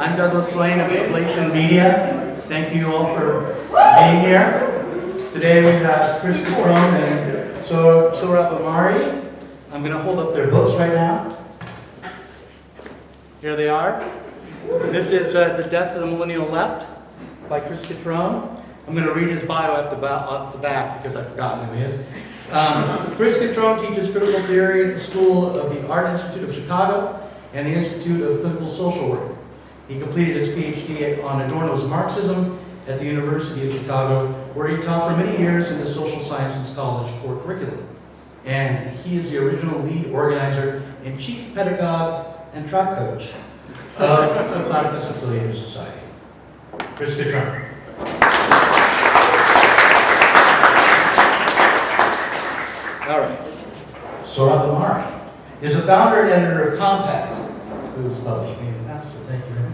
I'm Douglas Slane of Sublation Media. Thank you all for being here. Today we have Chris Cutrone and Sohrab Ahmari. I'm going to hold up their books right now. Here they are. This is The Death of the Millennial Left by Chris Cutrone. I'm going to read his bio off the back because I've forgotten who he is. Chris Cutrone teaches critical theory at the School of the Art Institute of Chicago and the Institute of Clinical Social Work. He completed his PhD on Adorno's Marxism at the University of Chicago, where he taught for many years in the Social Sciences College core curriculum. And he is the original lead organizer and chief pedagogue and track coach of the Platypus Affiliated Society. Chris Cutrone. All right. Sohrab Ahmari is a founder and editor of Compact, who's published me in the past, so thank you very much.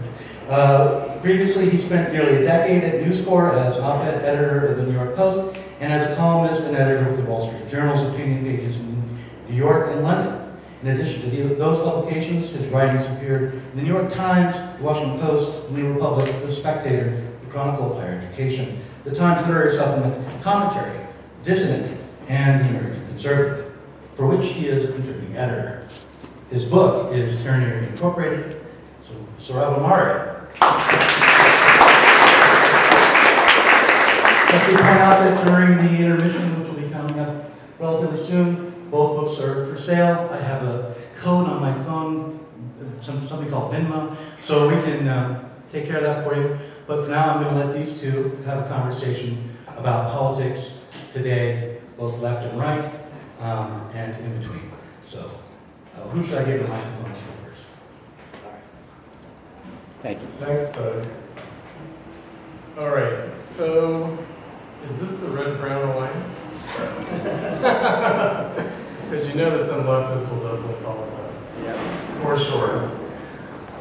Previously, he spent nearly a decade at News Corps as op-ed editor of the New York Post and as a columnist and editor with the Wall Street Journal's opinion pages in New York and London. In addition to those publications, his writings appeared in the New York Times, the Washington Post, the New Republic, the Spectator, the Chronicle of Higher Education, the Times Literary Supplement, Commentary, Dissident, and the American Conservative, for which he is a contributing editor. His book is Tyranny Incorporated. So, Sohrab Ahmari. Let me point out that during the intermission, which will be coming up relatively soon, both books are for sale. I have a code on my phone, something called Venmo, so we can take care of that for you. But for now, I'm going to let these two have a conversation about politics today, both left and right, and in between. So, who should I give the microphone to first? All right. Thank you. Thanks, Doug. All right, so is this the Red-Brown Alliance? Because you know that some leftists will definitely call it that. Yeah. For sure.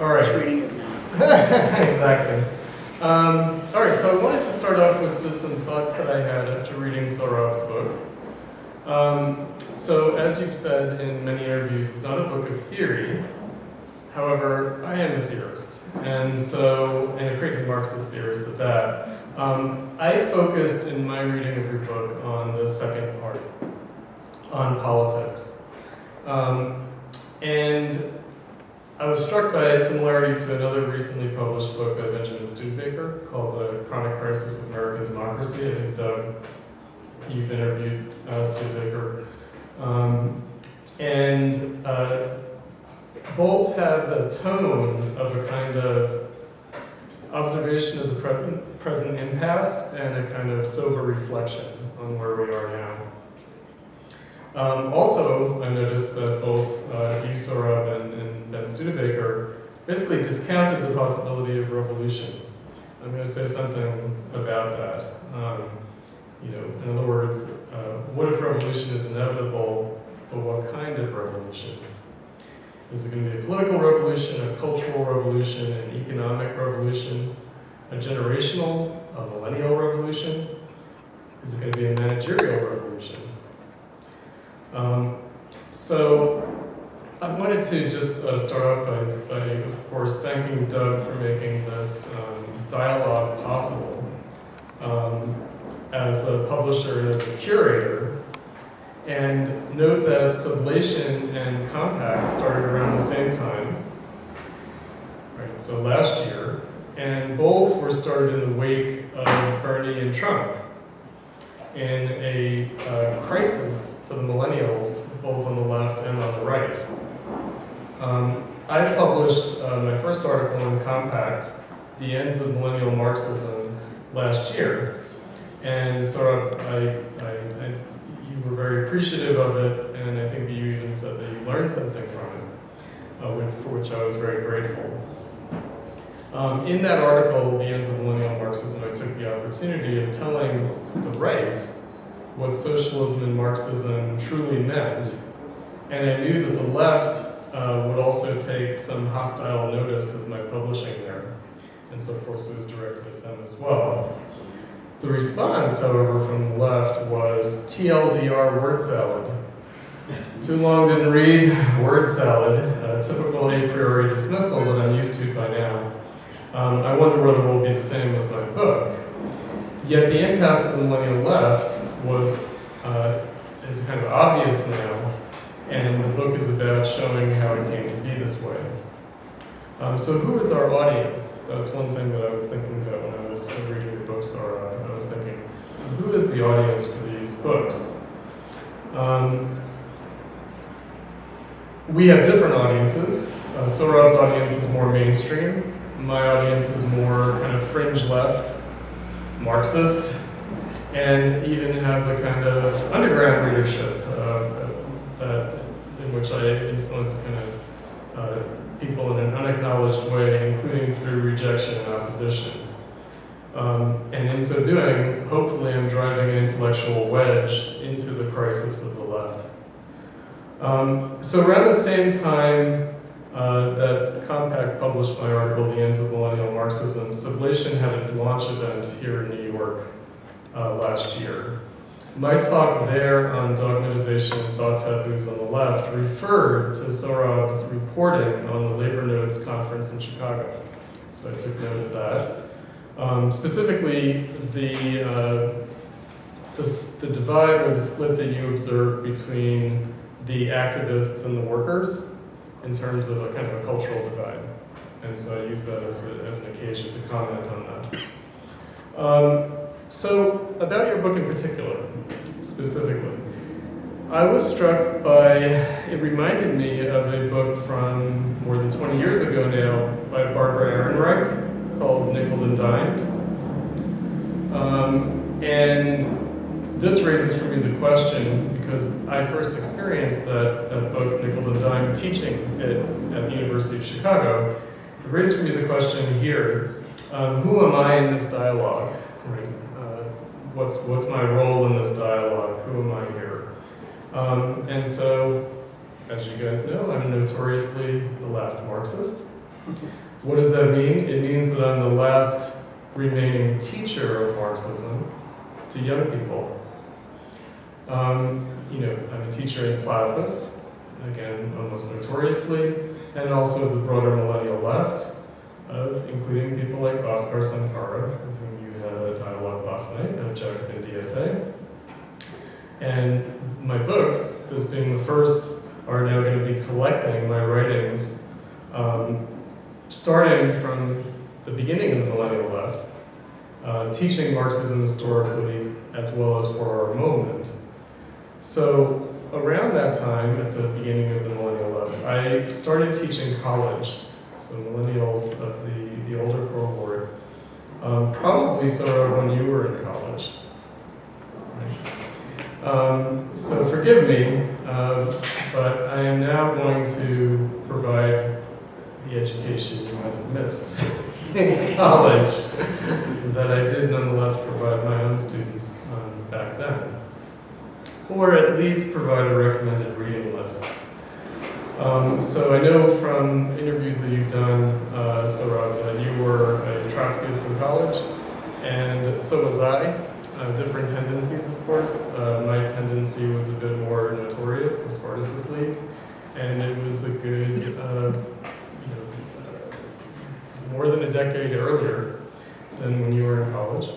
All right. Just reading it now. Exactly. All right, so I wanted to start off with just some thoughts that I had after reading Sohrab's book. So as you've said in many interviews, it's not a book of theory. However, I am a theorist, and a crazy Marxist theorist at that. I focused in my reading of your book on the second part, on politics. And I was struck by a similarity to another recently published book by Benjamin Studebaker called The Chronic Crisis of American Democracy. I think, Doug, you've interviewed Studebaker. Both have the tone of a kind of observation of the present impasse and a kind of sober reflection on where we are now. Also, I noticed that both you, Sohrab, and Ben Studebaker basically discounted the possibility of revolution. I'm going to say something about that. In other words, what if revolution is inevitable, but what kind of revolution? Is it going to be a political revolution, a cultural revolution, an economic revolution, a generational, a millennial revolution? Is it going to be a managerial revolution? So I wanted to just start off by, of course, thanking Doug for making this dialogue possible. As a publisher and as a curator, and note that Sublation and Compact started around the same time, right? So last year, and both were started in the wake of Bernie and Trump in a crisis for the millennials, both on the left and on the right. I published my first article in Compact, The Ends of Millennial Marxism, last year. And sort of, you were very appreciative of it, and I think that you even said that you learned something from it, for which I was very grateful. In that article, The Ends of Millennial Marxism, I took the opportunity of telling the right what socialism and Marxism truly meant, and I knew that the left would also take some hostile notice of my publishing there, and so of course it was directed at them as well. The response, however, from the left was TLDR word salad. Too long didn't read, word salad, a typical a priori dismissal that I'm used to by now. I wonder whether it will be the same with my book. Yet the impasse of the millennial left is kind of obvious now, and the book is about showing how it came to be this way. So who is our audience? That's one thing that I was thinking about when I was reading the book, Sohrab. I was thinking, so who is the audience for these books? We have different audiences. Sohrab's audience is more mainstream. My audience is more kind of fringe left, Marxist, and even has a kind of underground readership in which I influence kind of people in an unacknowledged way, including through rejection and opposition. And in so doing, hopefully I'm driving an intellectual wedge into the crisis of the left. So around the same time that Compact published my article, The Ends of Millennial Marxism, Sublation had its launch event here in New York last year. My talk there on dogmatization and thought taboos on the left referred to Sohrab's reporting on the Labor Notes conference in Chicago. So I took note of that. Specifically, the divide or the split that you observed between the activists and the workers in terms of a kind of a cultural divide. And so I used that as an occasion to comment on that. So about your book in particular, specifically, I was struck by, it reminded me of a book from more than 20 years ago now by Barbara Ehrenreich called Nickel and Dimed. And this raises for me the question, because I first experienced that book, Nickel and Dimed, teaching it at the University of Chicago. It raised for me the question here, who am I in this dialogue? Right? What's my role in this dialogue? Who am I here? And so, as you guys know, I'm notoriously the last Marxist. What does that mean? It means that I'm the last remaining teacher of Marxism to young people. I'm a teacher in Platypus, again, almost notoriously, and also the broader millennial left, including people like Bhaskar Sankara, with whom you had a dialogue last night, of Jacksonian DSA. And my books, this being the first, are now going to be collecting my writings, starting from the beginning of the millennial left, teaching Marxism historically as well as for our moment. So around that time, at the beginning of the millennial left, I started teaching college, so millennials of the older cohort, probably sort of when you were in college. Right? So forgive me, but I am now going to provide the education you might have missed in college that I did nonetheless provide my own students back then. Or at least provide a recommended reading list. So I know from interviews that you've done, Sohrab, that you were a Trotskyist in college, and so was I. Different tendencies, of course. My tendency was a bit more notorious, the Spartacist League, and it was a good, more than a decade earlier than when you were in college.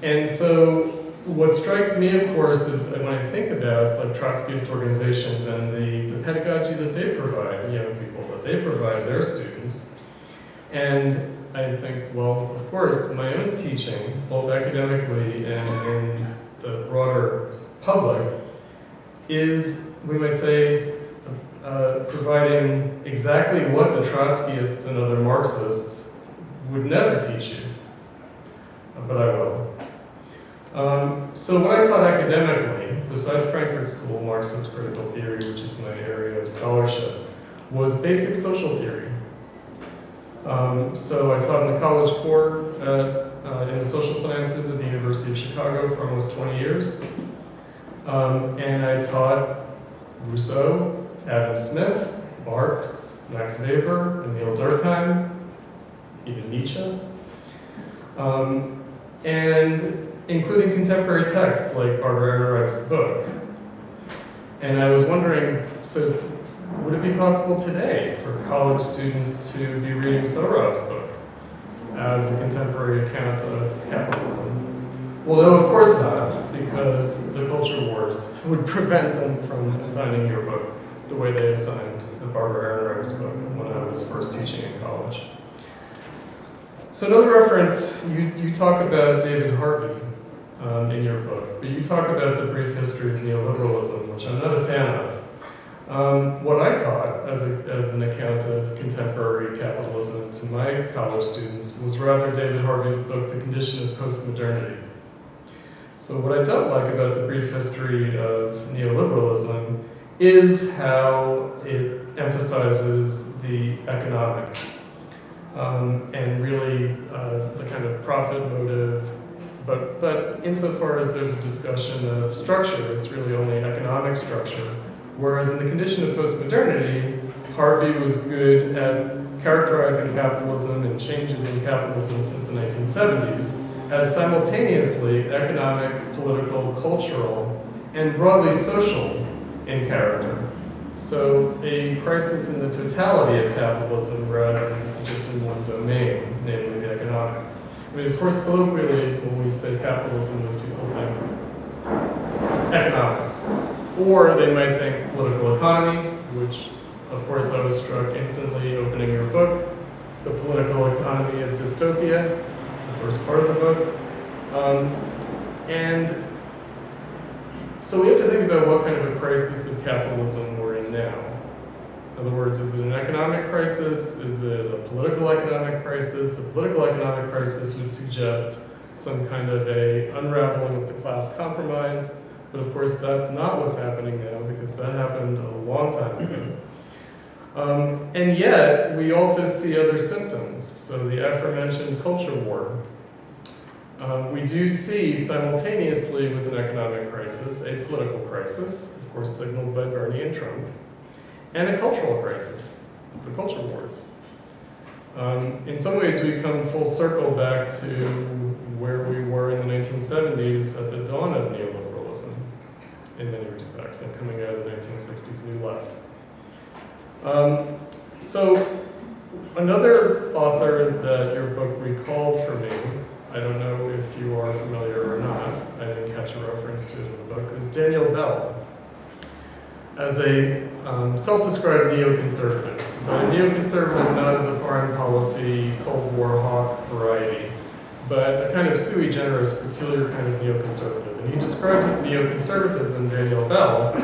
And so what strikes me, of course, is when I think about like Trotskyist organizations and the pedagogy that they provide young people, that they provide their students, and I think, well, of course, my own teaching, both academically and in the broader public, is, we might say, providing exactly what the Trotskyists and other Marxists would never teach you, but I will. So what I taught academically, besides Frankfurt School, Marxist critical theory, which is my area of scholarship, was basic social theory. So I taught in the College Core in the social sciences at the University of Chicago for almost 20 years. And I taught Rousseau, Adam Smith, Marx, Max Weber, Emile Durkheim, even Nietzsche. And including contemporary texts like Barbara Ehrenreich's book. And I was wondering, so would it be possible today for college students to be reading Sohrab's book as a contemporary account of capitalism? Well, no, of course not, because the culture wars would prevent them from assigning your book the way they assigned the Barbara Ehrenreich's book when I was first teaching in college. So another reference, you talk about David Harvey in your book, but you talk about the brief history of neoliberalism, which I'm not a fan of. What I taught as an account of contemporary capitalism to my college students was rather David Harvey's book, The Condition of Post-Modernity. So what I don't like about the brief history of neoliberalism is how it emphasizes the economic and really the kind of profit motive, but insofar as there's a discussion of structure, it's really only economic structure. Whereas in The Condition of Post-Modernity, Harvey was good at characterizing capitalism and changes in capitalism since the 1970s as simultaneously economic, political, cultural, and broadly social in character. So a crisis in the totality of capitalism rather than just in one domain, namely the economic. I mean, of course, colloquially, when we say capitalism, most people think economics. Or they might think political economy, which, of course, I was struck instantly opening your book, The Political Economy of Dystopia, the first part of the book. And so we have to think about what kind of a crisis of capitalism we're in now. In other words, is it an economic crisis? Is it a political economic crisis? A political economic crisis would suggest some kind of a unraveling of the class compromise. But of course, that's not what's happening now, because that happened a long time ago. And yet, we also see other symptoms. So the aforementioned culture war. We do see simultaneously with an economic crisis, a political crisis, of course signaled by Bernie and Trump, and a cultural crisis, the culture wars. In some ways, we come full circle back to where we were in the 1970s at the dawn of neoliberalism, in many respects, and coming out of the 1960s New Left. So another author that your book recalled for me, I don't know if you are familiar or not, I didn't catch a reference to it in the book, is Daniel Bell. As a self-described neoconservative, but a neoconservative not of the foreign policy, Cold War hawk variety, but a kind of sui generis, peculiar kind of neoconservative. And he described his neoconservatism, Daniel Bell,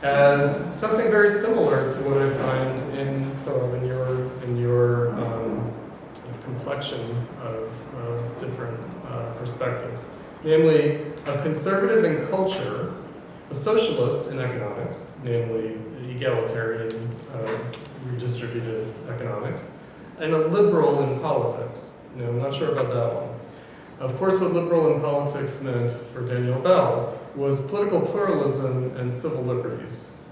as something very similar to what I find in your complexion of different perspectives. Namely, a conservative in culture, a socialist in economics, namely egalitarian redistributive economics, and a liberal in politics. Now, I'm not sure about that one. Of course, what liberal in politics meant for Daniel Bell was political pluralism and civil liberties.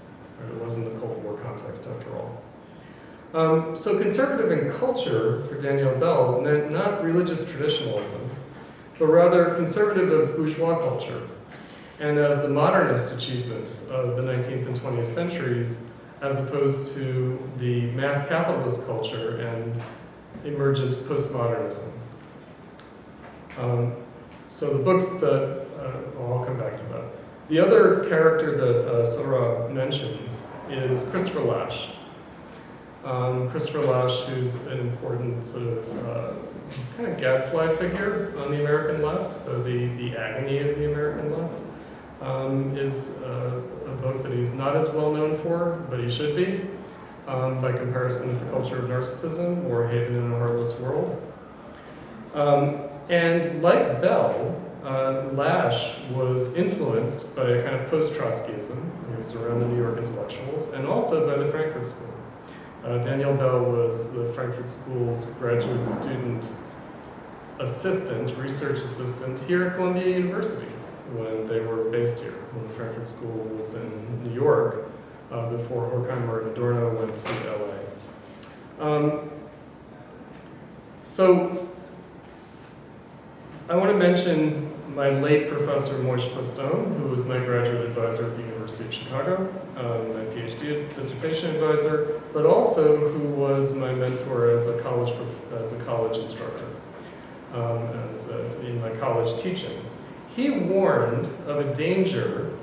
It wasn't the Cold War context, after all. So conservative in culture for Daniel Bell meant not religious traditionalism, but rather conservative of bourgeois culture and of the modernist achievements of the 19th and 20th centuries, as opposed to the mass capitalist culture and emergent postmodernism. So the books that, I'll come back to that. The other character that Sohrab mentions is Christopher Lasch. Christopher Lasch, who's an important sort of kind of gadfly figure on the American left, so the agony of the American left, is a book that he's not as well known for, but he should be, by comparison with The Culture of Narcissism or Haven in a Heartless World. And like Bell, Lasch was influenced by a kind of post-Trotskyism. He was around the New York intellectuals, and also by the Frankfurt School. Daniel Bell was the Frankfurt School's graduate student assistant, research assistant, here at Columbia University when they were based here, when the Frankfurt School was in New York, before Horkheimer and Adorno went to LA. So I want to mention my late professor Moishe Postone, who was my graduate advisor at the University of Chicago, my PhD dissertation advisor, but also who was my mentor as a college instructor, in my college teaching. He warned of a danger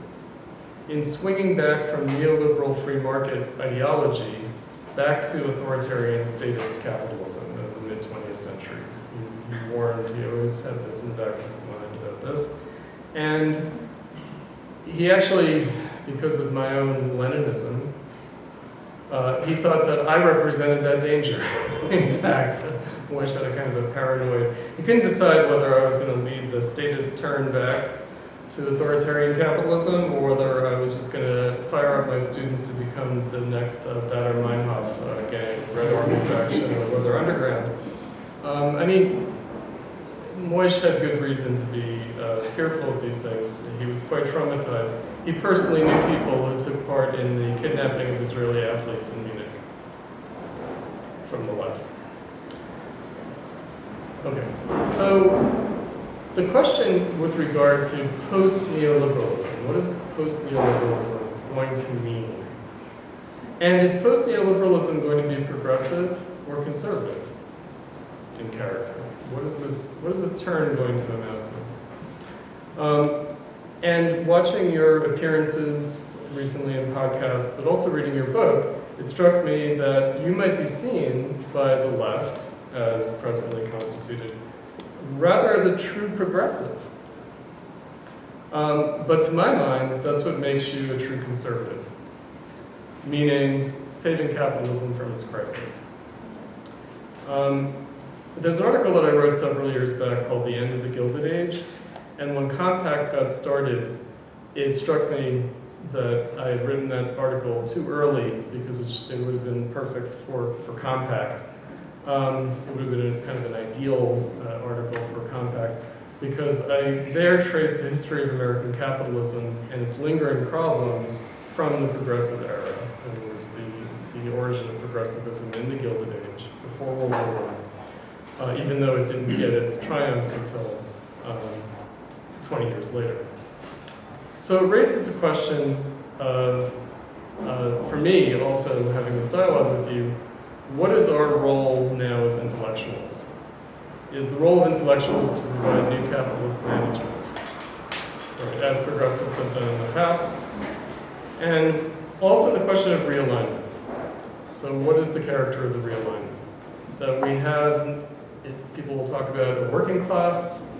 in swinging back from neoliberal free market ideology back to authoritarian statist capitalism of the mid-20th century. He warned, he always had this in the back of his mind about this. And he actually, because of my own Leninism, he thought that I represented that danger. In fact, Moishe had a kind of a paranoid, he couldn't decide whether I was going to lead the statist turn back to authoritarian capitalism, or whether I was just going to fire up my students to become the next Bader Meinhof gang, Red Army faction, or Weather Underground. I mean, Moishe had good reason to be fearful of these things. He was quite traumatized. He personally knew people who took part in the kidnapping of Israeli athletes in Munich from the left. Okay, so the question with regard to post-neoliberalism, what is post-neoliberalism going to mean? And is post-neoliberalism going to be progressive or conservative in character? What is this term going to amount to? And watching your appearances recently in podcasts, but also reading your book, it struck me that you might be seen by the left, as presently constituted, rather as a true progressive. But to my mind, that's what makes you a true conservative, meaning saving capitalism from its crisis. There's an article that I wrote several years back called The End of the Gilded Age, and when Compact got started, it struck me that I had written that article too early because it would have been perfect for Compact. It would have been kind of an ideal article for Compact, because I there traced the history of American capitalism and its lingering problems from the progressive era. And it was the origin of progressivism in the Gilded Age, before World War I, even though it didn't get its triumph until 20 years later. So it raises the question of, for me, also having this dialogue with you, what is our role now as intellectuals? Is the role of intellectuals to provide new capitalist management, right, as progressives have done in the past? And also the question of realignment. So what is the character of the realignment? That we have, people will talk about a working class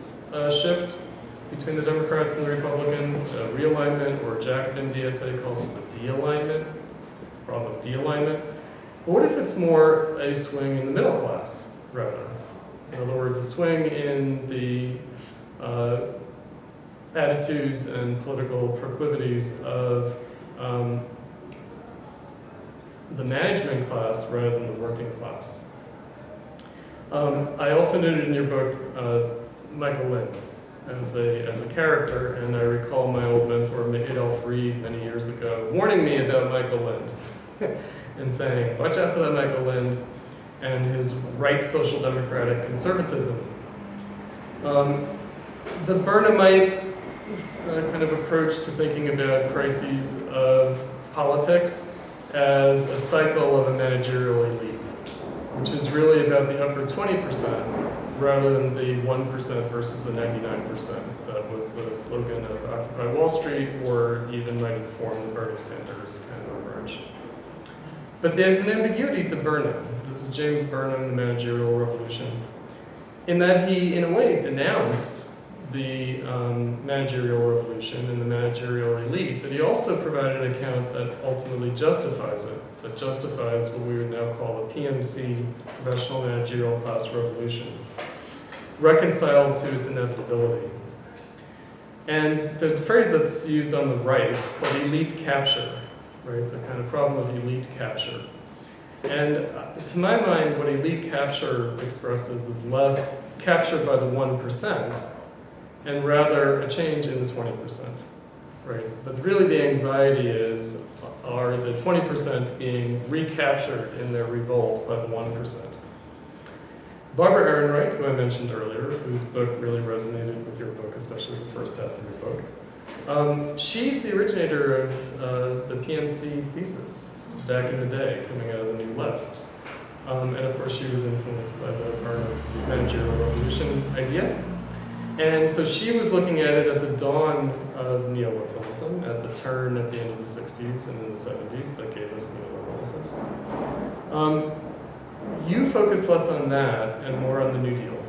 shift between the Democrats and the Republicans, a realignment, or Jacksonian DSA calls it the de-alignment, problem of de-alignment. But what if it's more a swing in the middle class, rather? In other words, a swing in the attitudes and political proclivities of the management class rather than the working class. I also noted in your book Michael Lind as a character, and I recall my old mentor Adolph Reed many years ago warning me about Michael Lind and saying, watch out for that Michael Lind and his right social democratic conservatism. The Burnhamite kind of approach to thinking about crises of politics as a cycle of a managerial elite, which is really about the upper 20% rather than the 1% versus the 99%. That was the slogan of Occupy Wall Street, or even might have formed the Bernie Sanders kind of approach. But there's an ambiguity to Burnham. This is James Burnham, The Managerial Revolution, in that he, in a way, denounced the managerial revolution and the managerial elite, but he also provided an account that ultimately justifies it, that justifies what we would now call a PMC, professional managerial class revolution, reconciled to its inevitability. And there's a phrase that's used on the right called elite capture, right? The kind of problem of elite capture. And to my mind, what elite capture expresses is less captured by the 1%, and rather a change in the 20%, right? But really the anxiety are the 20% being recaptured in their revolt by the 1%. Barbara Ehrenreich, who I mentioned earlier, whose book really resonated with your book, especially the first half of your book. She's the originator of the PMC thesis back in the day, coming out of the New Left. And of course, she was influenced by the managerial revolution idea. And so she was looking at it at the dawn of neoliberalism, at the turn at the end of the 60s and in the 70s that gave us neoliberalism. You focus less on that and more on the New Deal.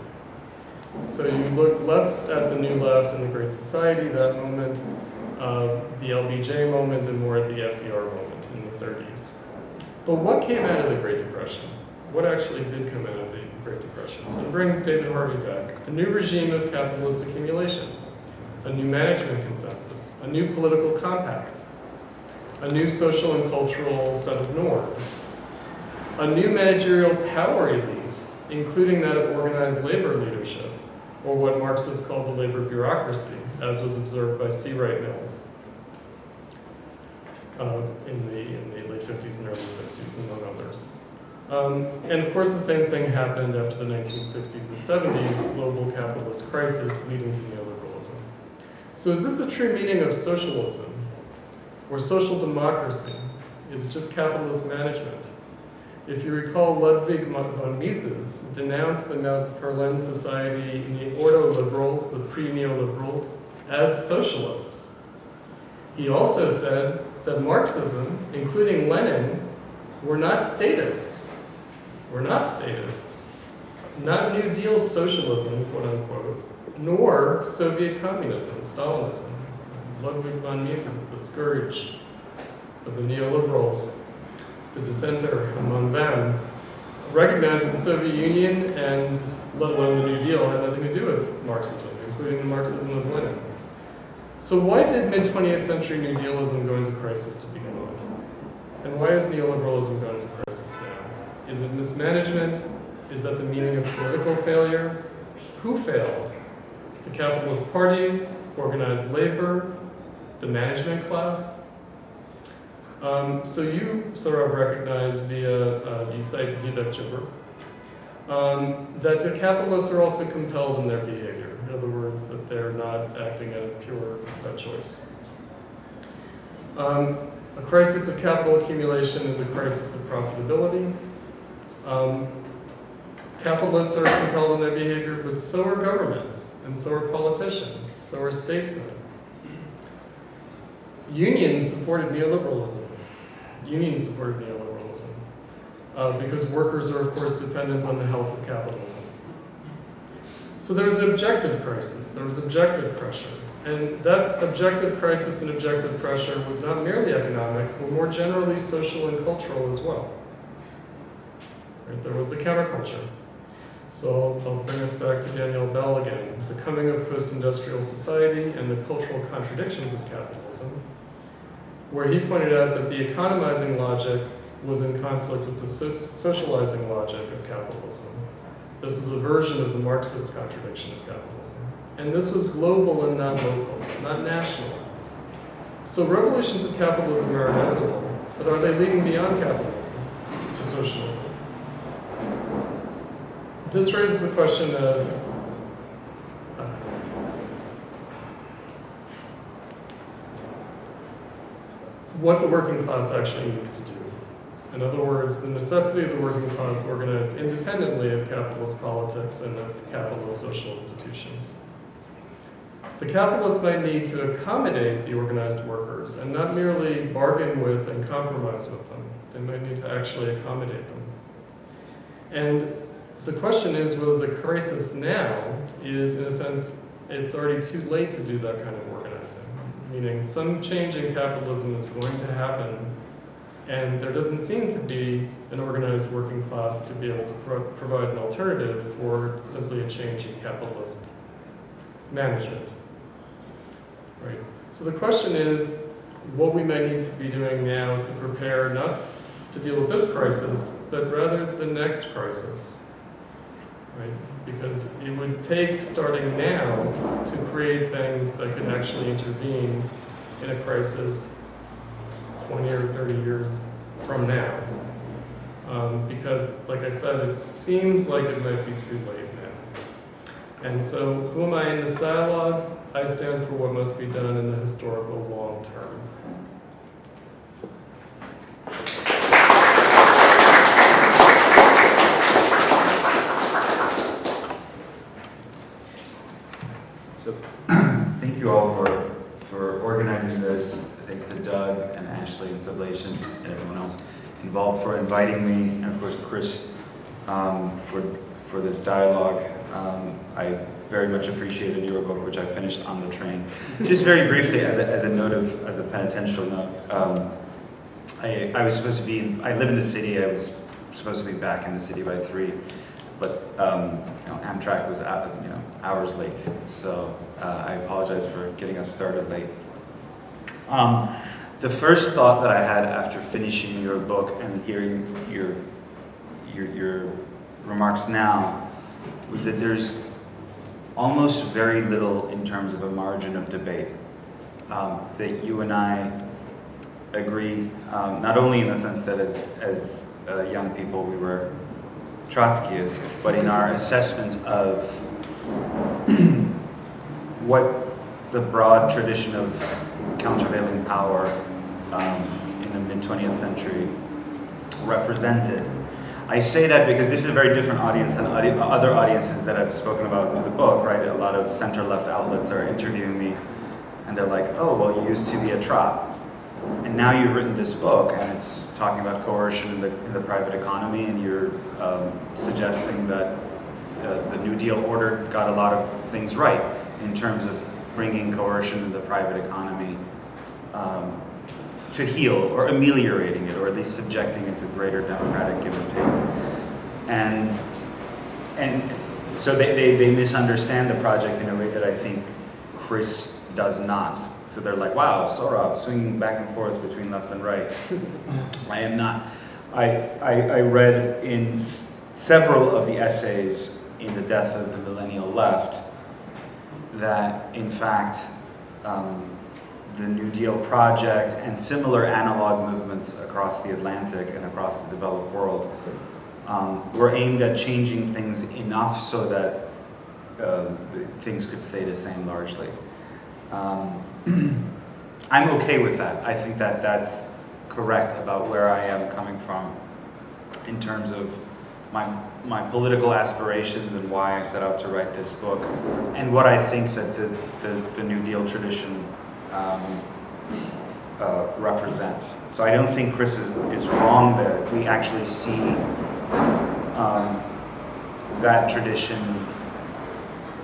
So you look less at the New Left and the Great Society, that moment, the LBJ moment, and more at the FDR moment in the 30s. But what came out of the Great Depression? What actually did come out of the Great Depression? So to bring David Harvey back, a new regime of capitalist accumulation, a new management consensus, a new political compact, a new social and cultural set of norms, a new managerial power elite, including that of organized labor leadership, or what Marxists called the labor bureaucracy, as was observed by C. Wright Mills in the late 50s and early 60s, among others. And of course, the same thing happened after the 1960s and 70s, global capitalist crisis leading to neoliberalism. So is this the true meaning of socialism, or social democracy? Is it just capitalist management? If you recall, Ludwig von Mises denounced the Mount Perlen Society, the ordo-liberals, the pre-neoliberals, as socialists. He also said that Marxism, including Lenin, were not statists. We're not statists, not New Deal socialism, quote unquote, nor Soviet communism, Stalinism. Ludwig von Mises, the scourge of the neoliberals, the dissenter among them, recognized that the Soviet Union and let alone the New Deal had nothing to do with Marxism, including the Marxism of Lenin. So why did mid-20th century New Dealism go into crisis to begin with? And why is neoliberalism going into crisis now? Is it mismanagement? Is that the meaning of political failure? Who failed? The capitalist parties, organized labor, the management class? So you sort of recognize via, you cite Vivek Chibber, that the capitalists are also compelled in their behavior. In other words, that they're not acting out of pure choice. A crisis of capital accumulation is a crisis of profitability. Capitalists are compelled in their behavior, but so are governments, and so are politicians, so are statesmen. Unions supported neoliberalism. Because workers are, of course, dependent on the health of capitalism. So there was an objective crisis, there was objective pressure. And that objective crisis and objective pressure was not merely economic, but more generally social and cultural as well. Right? There was the counterculture. So I'll bring us back to Daniel Bell again. The coming of post-industrial society and the cultural contradictions of capitalism, where he pointed out that the economizing logic was in conflict with the socializing logic of capitalism. This is a version of the Marxist contradiction of capitalism. And this was global and not local, not national. So revolutions of capitalism are inevitable, but are they leading beyond capitalism to socialism? This raises the question of what the working class actually needs to do. In other words, the necessity of the working class organized independently of capitalist politics and of capitalist social institutions. The capitalists might need to accommodate the organized workers and not merely bargain with and compromise with them. They might need to actually accommodate them. And the question is whether the crisis now is, in a sense, it's already too late to do that kind of organizing. Meaning some change in capitalism is going to happen, and there doesn't seem to be an organized working class to be able to provide an alternative for simply a change in capitalist management. Right? So the question is what we might need to be doing now to prepare not to deal with this crisis, but rather the next crisis. Right? Because it would take starting now to create things that could actually intervene in a crisis 20 or 30 years from now. because, like I said, it seems like it might be too late now. And so, who am I in this dialogue? I stand for what must be done in the historical long term. So, thank you all for organizing this. Thanks to Doug and Ashley and Sublation and everyone else involved for inviting me, and of course Chris for this dialogue. I very much appreciated your book, which I finished on the train. Just very briefly, as a penitential note, I was supposed to be. I live in the city. I was supposed to be back in the city by 3, but Amtrak was hours late. So I apologize for getting us started late. The first thought that I had after finishing your book and hearing your remarks now was that there's almost very little in terms of a margin of debate. That you and I agree, not only in the sense that as young people we were Trotskyists, but in our assessment of what the broad tradition of countervailing power in the mid-20th century represented. I say that because this is a very different audience than other audiences that I've spoken about to the book, right? A lot of center-left outlets are interviewing me, and they're like, oh, well, you used to be a Trot, and now you've written this book, and it's talking about coercion in the private economy, and you're suggesting that the New Deal order got a lot of things right in terms of bringing coercion in the private economy to heal, or ameliorating it, or at least subjecting it to greater democratic give and take. And so they misunderstand the project in a way that I think Chris does not. So they're like, wow, Sohrab, swinging back and forth between left and right. I am not. I read in several of the essays in The Death of the Millennial Left that, in fact, the New Deal project and similar analog movements across the Atlantic and across the developed world were aimed at changing things enough so that things could stay the same largely. I'm okay with that. I think that that's correct about where I am coming from in terms of my political aspirations and why I set out to write this book, and what I think that the New Deal tradition represents. So I don't think Chris is wrong there. We actually see that tradition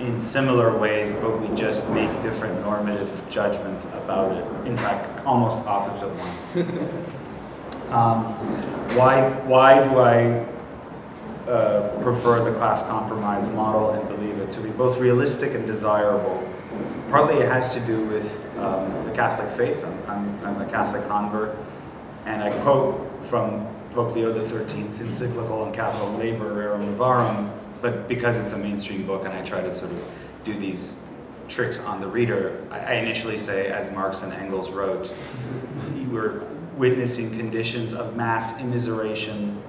in similar ways, but we just make different normative judgments about it. In fact, almost opposite ones. Why do I prefer the class compromise model and believe it to be both realistic and desirable? Partly it has to do with the Catholic faith. I'm a Catholic convert, and I quote from Pope Leo XIII's encyclical on capital labor, Rerum Novarum, but because it's a mainstream book and I try to sort of do these tricks on the reader, I initially say, as Marx and Engels wrote, we're witnessing conditions of mass immiseration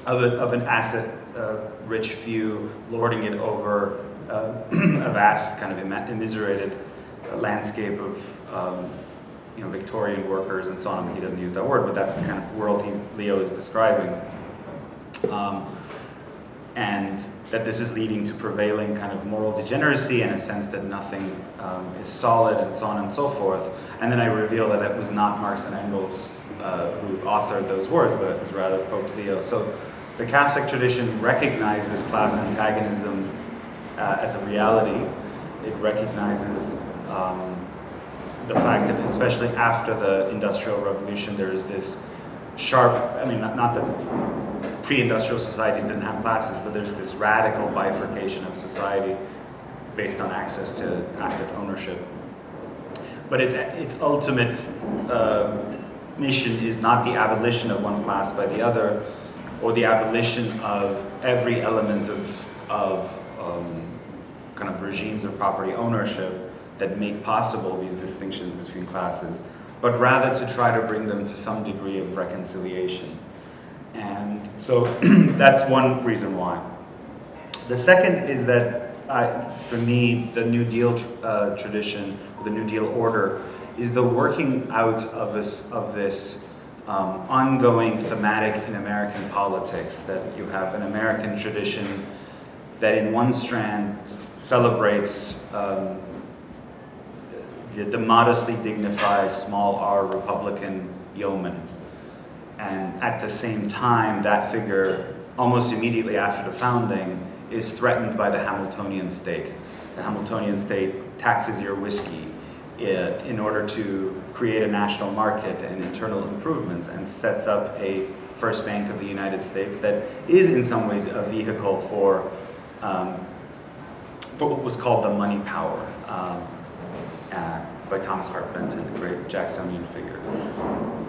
of an asset-rich few, lording it over a vast kind of immiserated landscape of Victorian workers and so on. I mean, he doesn't use that word, but that's the kind of world Leo is describing. And that this is leading to prevailing kind of moral degeneracy and a sense that nothing is solid and so on and so forth. And then I reveal that it was not Marx and Engels who authored those words, but it was rather Pope Leo. So the Catholic tradition recognizes class antagonism as a reality. It recognizes the fact that, especially after the Industrial Revolution, there is this sharp, not that pre-industrial societies didn't have classes, but there's this radical bifurcation of society based on access to asset ownership. But its ultimate mission is not the abolition of one class by the other, or the abolition of every element of kind of regimes of property ownership that make possible these distinctions between classes, but rather to try to bring them to some degree of reconciliation. And so that's one reason why. The second is that, for me, the New Deal tradition, the New Deal order, is the working out of this ongoing thematic in American politics, that you have an American tradition that in one strand celebrates the modestly dignified small r Republican yeoman. And at the same time, that figure, almost immediately after the founding, is threatened by the Hamiltonian state. The Hamiltonian state taxes your whiskey in order to create a national market and internal improvements, and sets up a First Bank of the United States that is in some ways a vehicle for what was called the money power by Thomas Hart Benton, a great Jacksonian figure.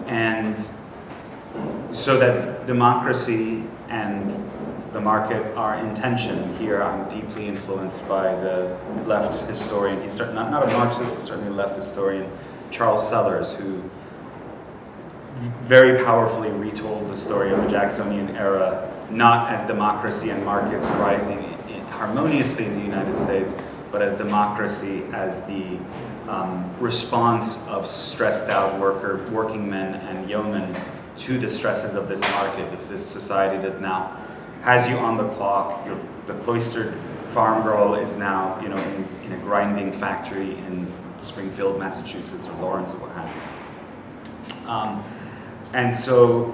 And so that democracy and the market are in tension. Here I'm deeply influenced by the left historian, he's not a Marxist, but certainly a left historian, Charles Sellers, who very powerfully retold the story of the Jacksonian era, not as democracy and markets rising harmoniously in the United States, but as democracy as the response of stressed out working men and yeomen to the stresses of this market, of this society that now has you on the clock. The cloistered farm girl is now, in a grinding factory in Springfield, Massachusetts, or Lawrence, or what have you. And so,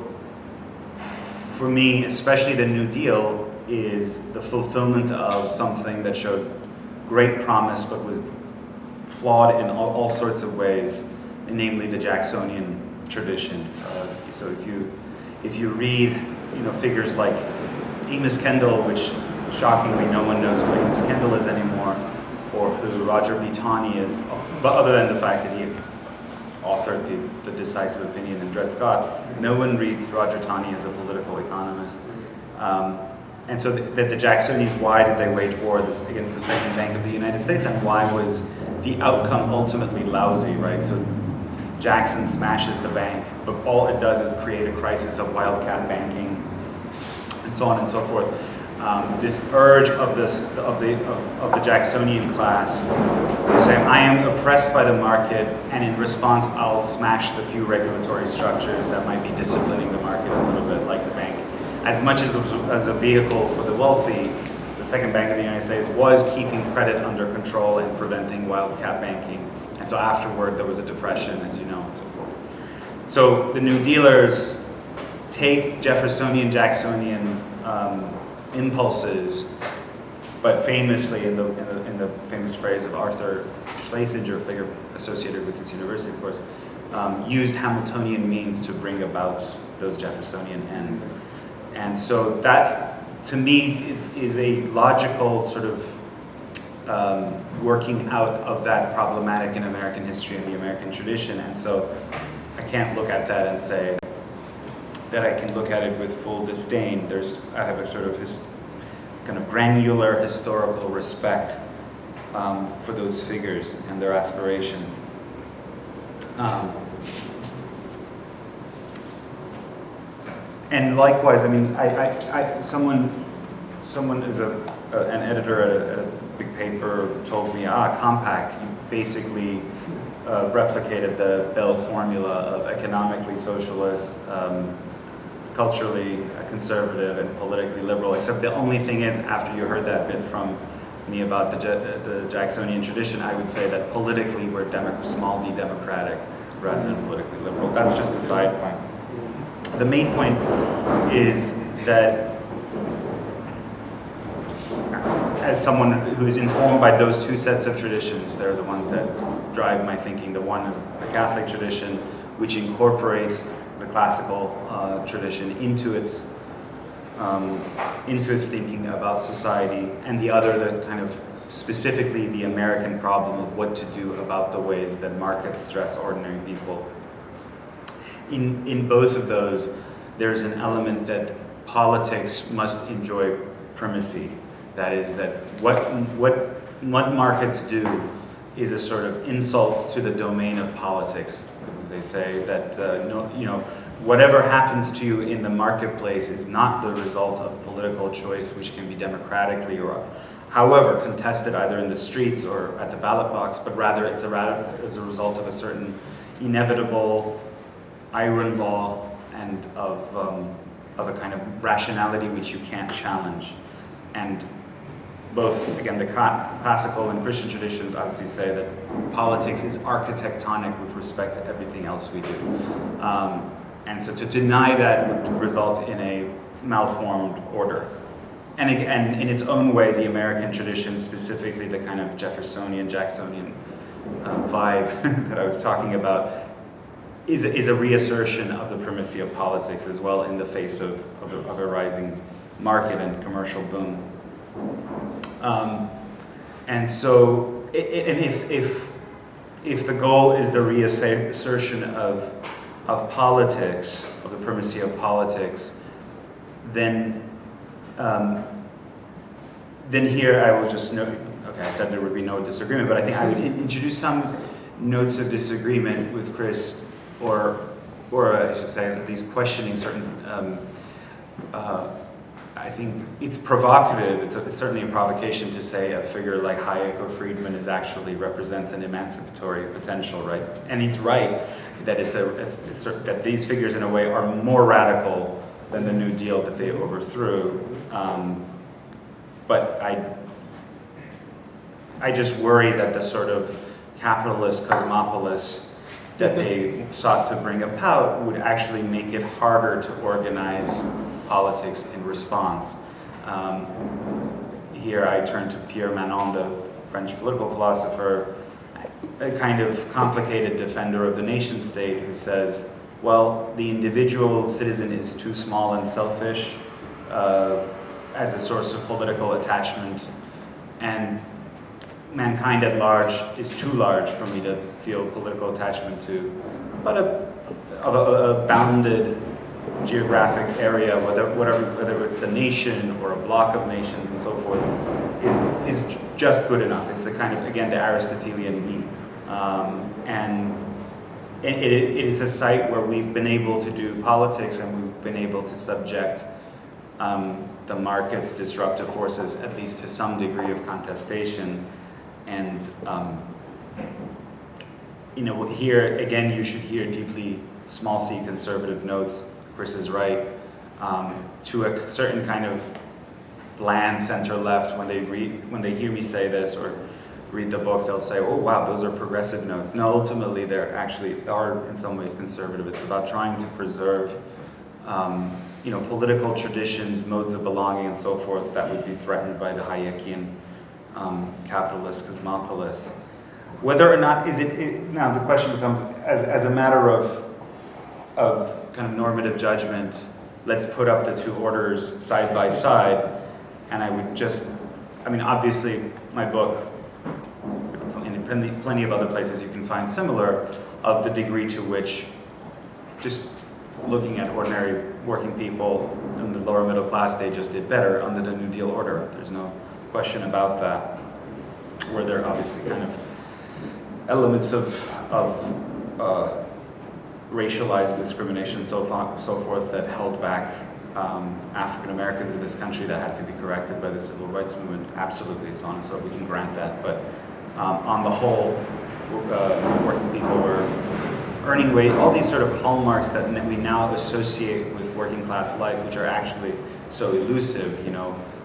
for me, especially the New Deal is the fulfillment of something that showed great promise, but was flawed in all sorts of ways, namely the Jacksonian tradition. So if you read, figures like Amos Kendall, which shockingly no one knows who Amos Kendall is anymore, or who Roger B. Taney is, but other than the fact that he authored the Decisive Opinion in Dred Scott, no one reads Roger Taney as a political economist. And so the Jacksonians, why did they wage war against the Second Bank of the United States, and why was the outcome ultimately lousy, right? So Jackson smashes the bank, but all it does is create a crisis of wildcat banking, and so on and so forth. This urge of the Jacksonian class to say, I am oppressed by the market, and in response, I'll smash the few regulatory structures that might be disciplining the market a little bit, like the bank. As much as a vehicle for the wealthy, the Second Bank of the United States was keeping credit under control and preventing wildcat banking. And so afterward, there was a depression, as you know, and so forth. So the New Dealers take Jeffersonian, Jacksonian impulses, but famously, in the famous phrase of Arthur Schlesinger, figure associated with this university, of course, used Hamiltonian means to bring about those Jeffersonian ends. And so that, to me, is a logical sort of working out of that problematic in American history and the American tradition. And so I can't look at that and say that I can look at it with full disdain. I have a sort of kind of granular historical respect for those figures and their aspirations. And likewise, I mean, someone who's an editor at a big paper told me, compact, you basically replicated the Bell formula of economically socialist, culturally conservative, and politically liberal, except the only thing is, after you heard that bit from me about the Jacksonian tradition, I would say that politically we're small d democratic rather than politically liberal. That's just a side point. The main point is that as someone who is informed by those two sets of traditions, they're the ones that drive my thinking. The one is the Catholic tradition, which incorporates the classical tradition into its thinking about society, and the other, the kind of specifically the American problem of what to do about the ways that markets stress ordinary people. In both of those, there's an element that politics must enjoy primacy. That is, that what markets do is a sort of insult to the domain of politics. As they say that whatever happens to you in the marketplace is not the result of political choice, which can be democratically or however contested either in the streets or at the ballot box, but rather it's as a result of a certain inevitable iron law and of a kind of rationality which you can't challenge. And both, again, the classical and Christian traditions obviously say that politics is architectonic with respect to everything else we do. And so to deny that would result in a malformed order. And again, in its own way, the American tradition, specifically the kind of Jeffersonian, Jacksonian vibe that I was talking about, is a reassertion of the primacy of politics as well in the face of a rising market and commercial boom. And so, and if the goal is the reassertion of politics, of the primacy of politics, then here I will just note, okay, I said there would be no disagreement, but I think I would introduce some notes of disagreement with Chris, or I should say at least questioning certain, I think it's provocative, it's certainly a provocation to say a figure like Hayek or Friedman actually represents an emancipatory potential, right? And he's right that that these figures in a way are more radical than the New Deal that they overthrew. But I just worry that the sort of capitalist cosmopolis that they sought to bring about would actually make it harder to organize politics in response. Here I turn to Pierre Manon, the French political philosopher, a kind of complicated defender of the nation state, who says, well, the individual citizen is too small and selfish as a source of political attachment, and mankind at large is too large for me to feel political attachment to, but a bounded geographic area, whether it's the nation or a block of nations and so forth, is just good enough. It's a kind of, again, the Aristotelian me. And it is a site where we've been able to do politics, and we've been able to subject the market's disruptive forces, at least to some degree of contestation. And here, again, you should hear deeply small c conservative notes. Chris is right, to a certain kind of bland center-left. When they hear me say this or read the book, they'll say, oh wow, those are progressive notes. No, ultimately they're actually are in some ways conservative. It's about trying to preserve political traditions, modes of belonging and so forth that would be threatened by the Hayekian capitalist cosmopolis. Whether or not now the question becomes, as a matter of kind of normative judgment, let's put up the two orders side by side, and I would obviously my book, and in plenty of other places you can find similar, of the degree to which just looking at ordinary working people in the lower middle class, they just did better under the New Deal order. There's no question about that. Where there are obviously kind of elements of racialized discrimination, so forth, that held back African Americans in this country that had to be corrected by the civil rights movement. Absolutely, so on and so we can grant that. But on the whole, working people were earning wage, all these sort of hallmarks that we now associate with working class life, which are actually so elusive,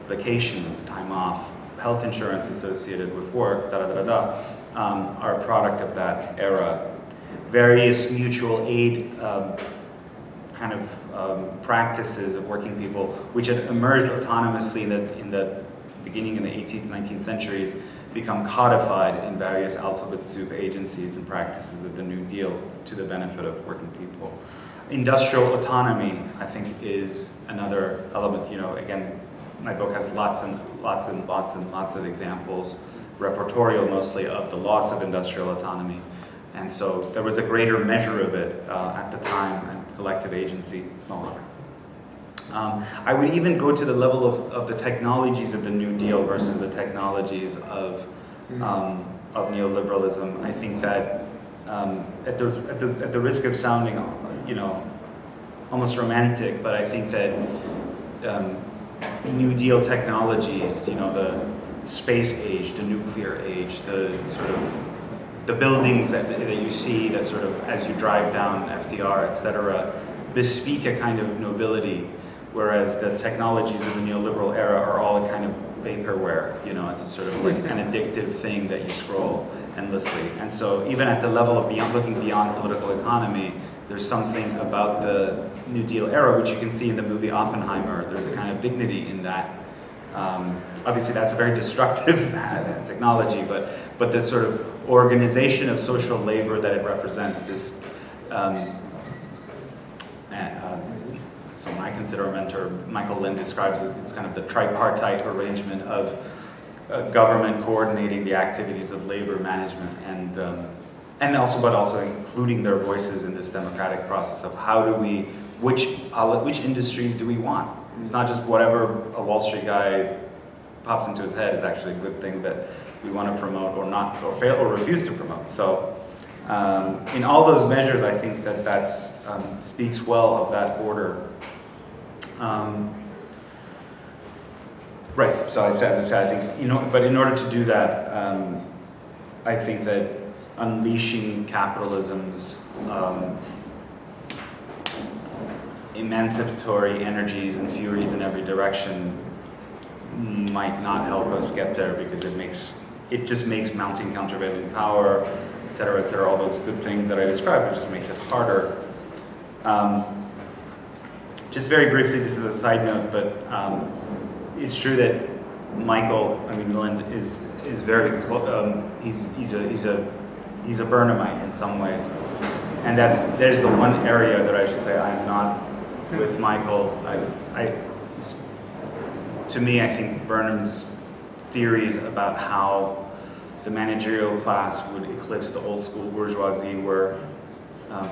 vacations, time off, health insurance associated with work, are a product of that era. Various mutual aid kind of practices of working people, which had emerged autonomously in the beginning in the 18th, 19th centuries, become codified in various alphabet soup agencies and practices of the New Deal to the benefit of working people. Industrial autonomy, I think, is another element. Again, my book has lots of examples, repertorial mostly, of the loss of industrial autonomy. And so there was a greater measure of it at the time, and collective agency, so on. I would even go to the level of the technologies of the New Deal versus the technologies of neoliberalism. I think that at the risk of sounding, almost romantic, but I think that New Deal technologies, the space age, the nuclear age, the sort of the buildings that you see that sort of as you drive down FDR, etc., bespeak a kind of nobility, whereas the technologies of the neoliberal era are all a kind of vaporware. It's a sort of like an addictive thing that you scroll endlessly. And so even at the level of looking beyond political economy, there's something about the New Deal era, which you can see in the movie Oppenheimer. There's a kind of dignity in that. Obviously, that's a very destructive technology, but this sort of organization of social labor that it represents, this someone I consider a mentor, Michael Lind, describes as this kind of the tripartite arrangement of government coordinating the activities of labor management and also including their voices in this democratic process of which industries do we want? It's not just whatever a Wall Street guy pops into his head is actually a good thing that we want to promote or not, or fail or refuse to promote. So in all those measures, I think that speaks well of that order. Right. So as I said, I think but in order to do that, I think that unleashing capitalism's emancipatory energies and furies in every direction might not help us get there, because it just makes mounting countervailing power, et cetera, all those good things that I described, it just makes it harder. Just very briefly, this is a side note, but it's true that Lind is very he's a Burnhamite in some ways, and there's the one area that I should say I'm not with Michael. To me, I think Burnham's theories about how the managerial class would eclipse the old school bourgeoisie were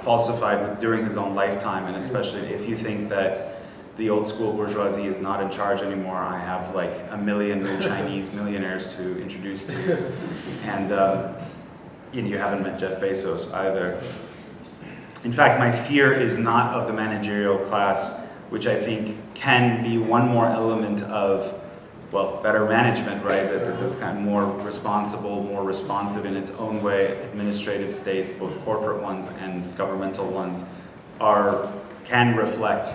falsified during his own lifetime, and especially if you think that the old school bourgeoisie is not in charge anymore, I have like a million new Chinese millionaires to introduce to you. And you haven't met Jeff Bezos either. In fact, my fear is not of the managerial class, which I think can be one more element of, better management, right? That this kind of more responsible, more responsive in its own way, administrative states, both corporate ones and governmental ones, can reflect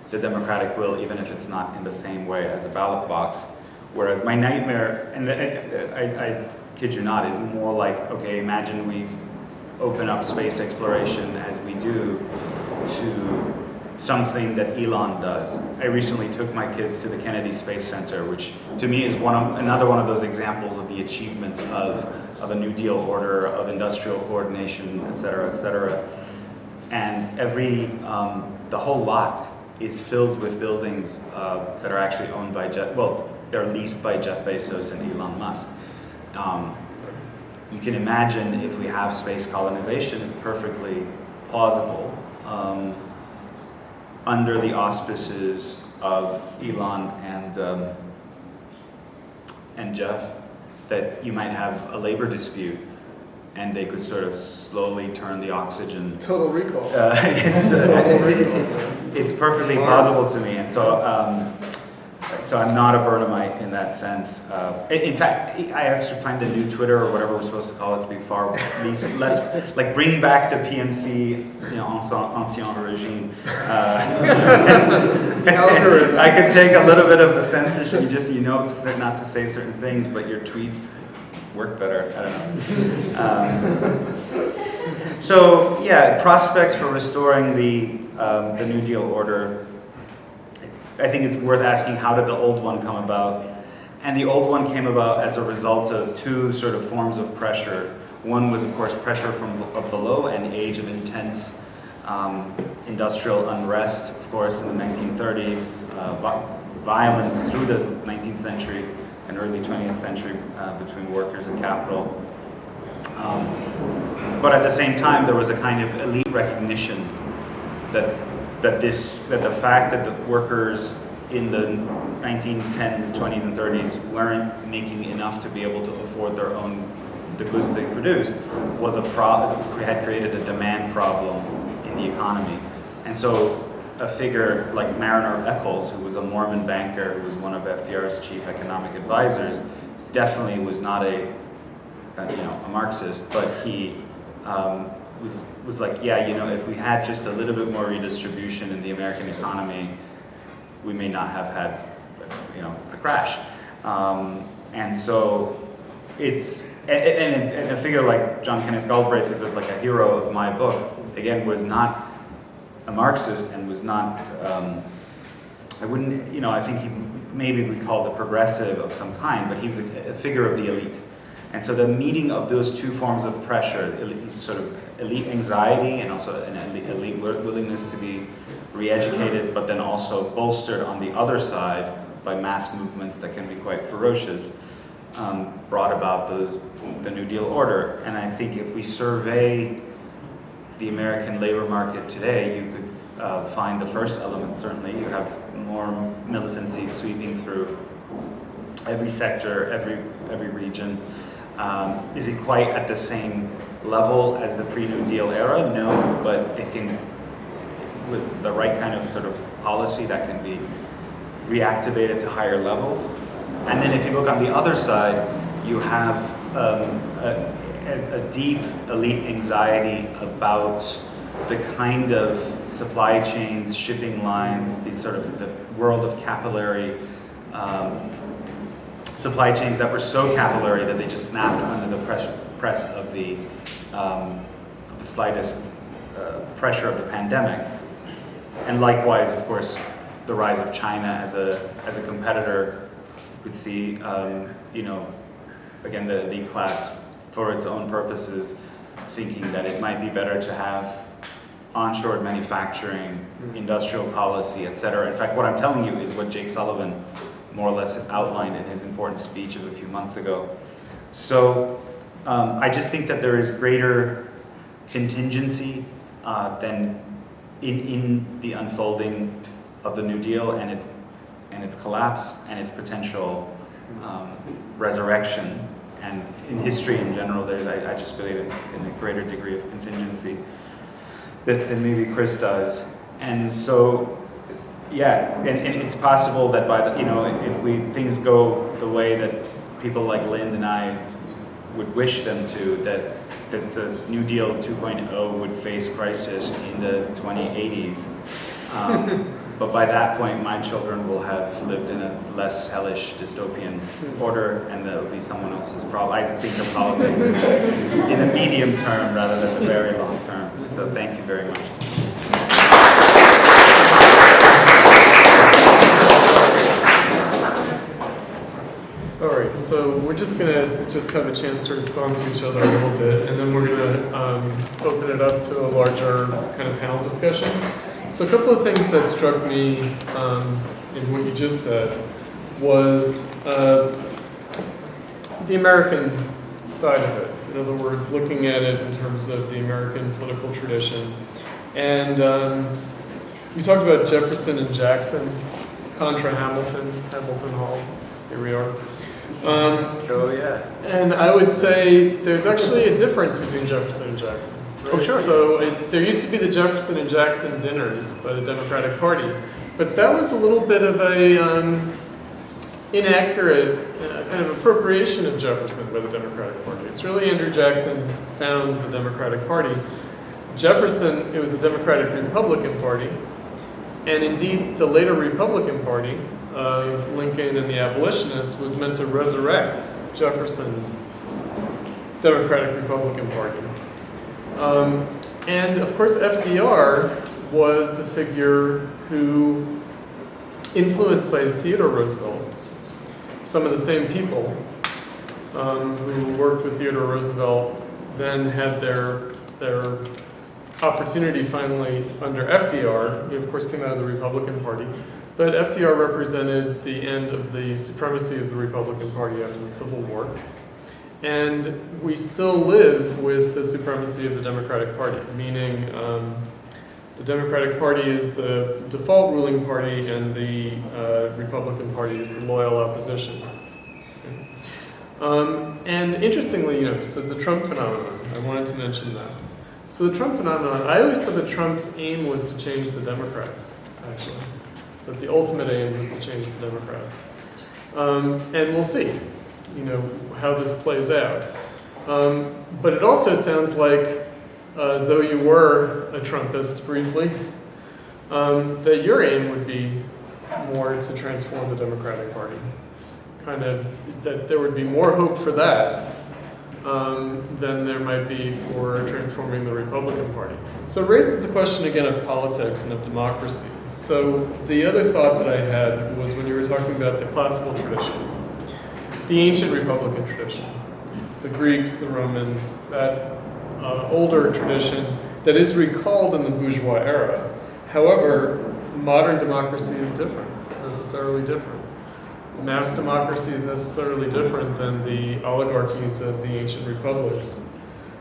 the democratic will, even if it's not in the same way as a ballot box. Whereas my nightmare, and I kid you not, is more like, okay, imagine we open up space exploration as we do to something that Elon does. I recently took my kids to the Kennedy Space Center, which to me is another one of those examples of the achievements of a New Deal order, of industrial coordination, et cetera, et cetera. And the whole lot is filled with buildings that are actually owned by they're leased by Jeff Bezos and Elon Musk. You can imagine if we have space colonization, it's perfectly plausible under the auspices of Elon and Jeff, that you might have a labor dispute, and they could sort of slowly turn the oxygen. Total recall. It's perfectly plausible to me, and so I'm not a Burnhamite in that sense. In fact, I actually find the new Twitter, or whatever we're supposed to call it, to be less like bring back the PMC, ancien regime. I could take a little bit of the censorship. You know not to say certain things, but your tweets work better. I don't know. So yeah, prospects for restoring the New Deal order. I think it's worth asking, how did the old one come about? And the old one came about as a result of two sort of forms of pressure. One was, of course, pressure from below, an age of intense industrial unrest, of course, in the 1930s, violence through the 19th century and early 20th century between workers and capital. But at the same time, there was a kind of elite recognition that the fact that the workers in the 1910s, 20s, and 30s weren't making enough to be able to afford the goods they produced had created a demand problem in the economy. And so a figure like Mariner Eccles, who was a Mormon banker, who was one of FDR's chief economic advisors, definitely was not a Marxist, but he was like, yeah, if we had just a little bit more redistribution in the American economy, we may not have had, a crash. And so it's, and a figure like John Kenneth Galbraith, who's like a hero of my book, again, was not a Marxist and was not, I wouldn't, I think he maybe we called a progressive of some kind, but he was a figure of the elite. And so the meeting of those two forms of pressure, sort of elite anxiety and also an elite willingness to be re-educated, but then also bolstered on the other side by mass movements that can be quite ferocious, brought about the New Deal order. And I think if we survey the American labor market today, you could find the first element, certainly. You have more militancy sweeping through every sector, every region. Is it quite at the same level as the pre-New Deal era? No, but it can, with the right kind of sort of policy, that can be reactivated to higher levels. And then if you look on the other side, you have a deep elite anxiety about the kind of supply chains, shipping lines, these sort of the world of capillary supply chains that were so capillary that they just snapped under the press of the slightest pressure of the pandemic. And likewise, of course, the rise of China as a competitor. You could see, again, the elite class, for its own purposes, thinking that it might be better to have onshored manufacturing, industrial policy, etc. In fact, what I'm telling you is what Jake Sullivan more or less outlined in his important speech of a few months ago. So I just think that there is greater contingency than in the unfolding of the New Deal and its collapse and its potential resurrection. And in history in general, I just believe in a greater degree of contingency than maybe Chris does. And so, yeah, and it's possible that if things go the way that people like Lind and I would wish them to, that the New Deal 2.0 would face crisis in the 2080s. But by that point, my children will have lived in a less hellish dystopian order, and that will be someone else's problem. I think of politics in the medium term rather than the very long term. So thank you very much. All right, so we're just gonna have a chance to respond to each other a little bit, and then we're gonna open it up to a larger kind of panel discussion. So a couple of things that struck me in what you just said was the American side of it. In other words, looking at it in terms of the American political tradition. And we talked about Jefferson and Jackson contra Hamilton Hall. Here we are. And I would say there's actually a difference between Jefferson and Jackson. Right? Oh, sure. So there used to be the Jefferson and Jackson dinners by the Democratic Party, but that was a little bit of a inaccurate kind of appropriation of Jefferson by the Democratic Party. It's really Andrew Jackson founds the Democratic Party. Jefferson, it was the Democratic Republican Party, and indeed the later Republican Party of Lincoln and the abolitionists was meant to resurrect Jefferson's Democratic Republican Party. And of course FDR was the figure who, influenced by Theodore Roosevelt, some of the same people who worked with Theodore Roosevelt then had their opportunity finally under FDR. He of course came out of the Republican Party, but FDR represented the end of the supremacy of the Republican Party after the Civil War. And we still live with the supremacy of the Democratic Party, meaning the Democratic Party is the default ruling party and the Republican Party is the loyal opposition. And interestingly, so the Trump phenomenon, I wanted to mention that. So the Trump phenomenon, I always thought that Trump's aim was to change the Democrats. actually. But the ultimate aim was to change the Democrats. And we'll see, how this plays out. But it also sounds like, though you were a Trumpist briefly, that your aim would be more to transform the Democratic Party. Kind of, that there would be more hope for that than there might be for transforming the Republican Party. So it raises the question again of politics and of democracy. So the other thought that I had was when you were talking about the classical tradition, the ancient Republican tradition, the Greeks, the Romans, that older tradition that is recalled in the bourgeois era. However, modern democracy is different. It's necessarily different. Mass democracy is necessarily different than the oligarchies of the ancient republics.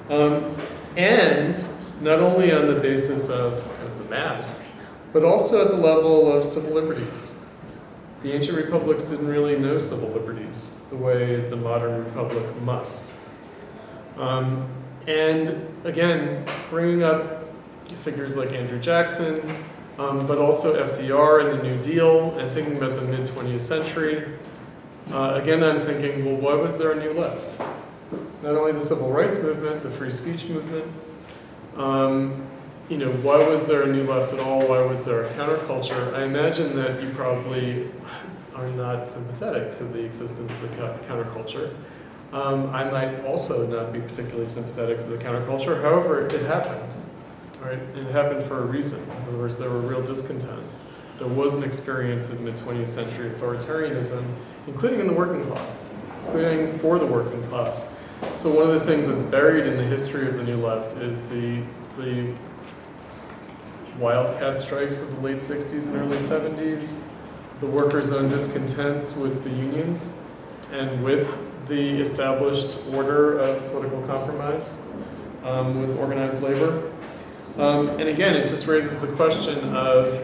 And not only on the basis of kind of the mass, but also at the level of civil liberties. The ancient republics didn't really know civil liberties the way the modern republic must. And again, bringing up figures like Andrew Jackson, but also FDR and the New Deal, and thinking about the mid-20th century. Again, I'm thinking, well, why was there a new left? Not only the civil rights movement, the free speech movement. Why was there a new left at all? Why was there a counterculture? I imagine that you probably are not sympathetic to the existence of the counterculture. I might also not be particularly sympathetic to the counterculture. However, it happened. Right? It happened for a reason. In other words, there were real discontents. There was an experience of mid-20th century authoritarianism, including in the working class, including for the working class. So one of the things that's buried in the history of the New Left is the wildcat strikes of the late 60s and early 70s, the workers' own discontents with the unions, and with the established order of political compromise with organized labor. And again, it just raises the question of,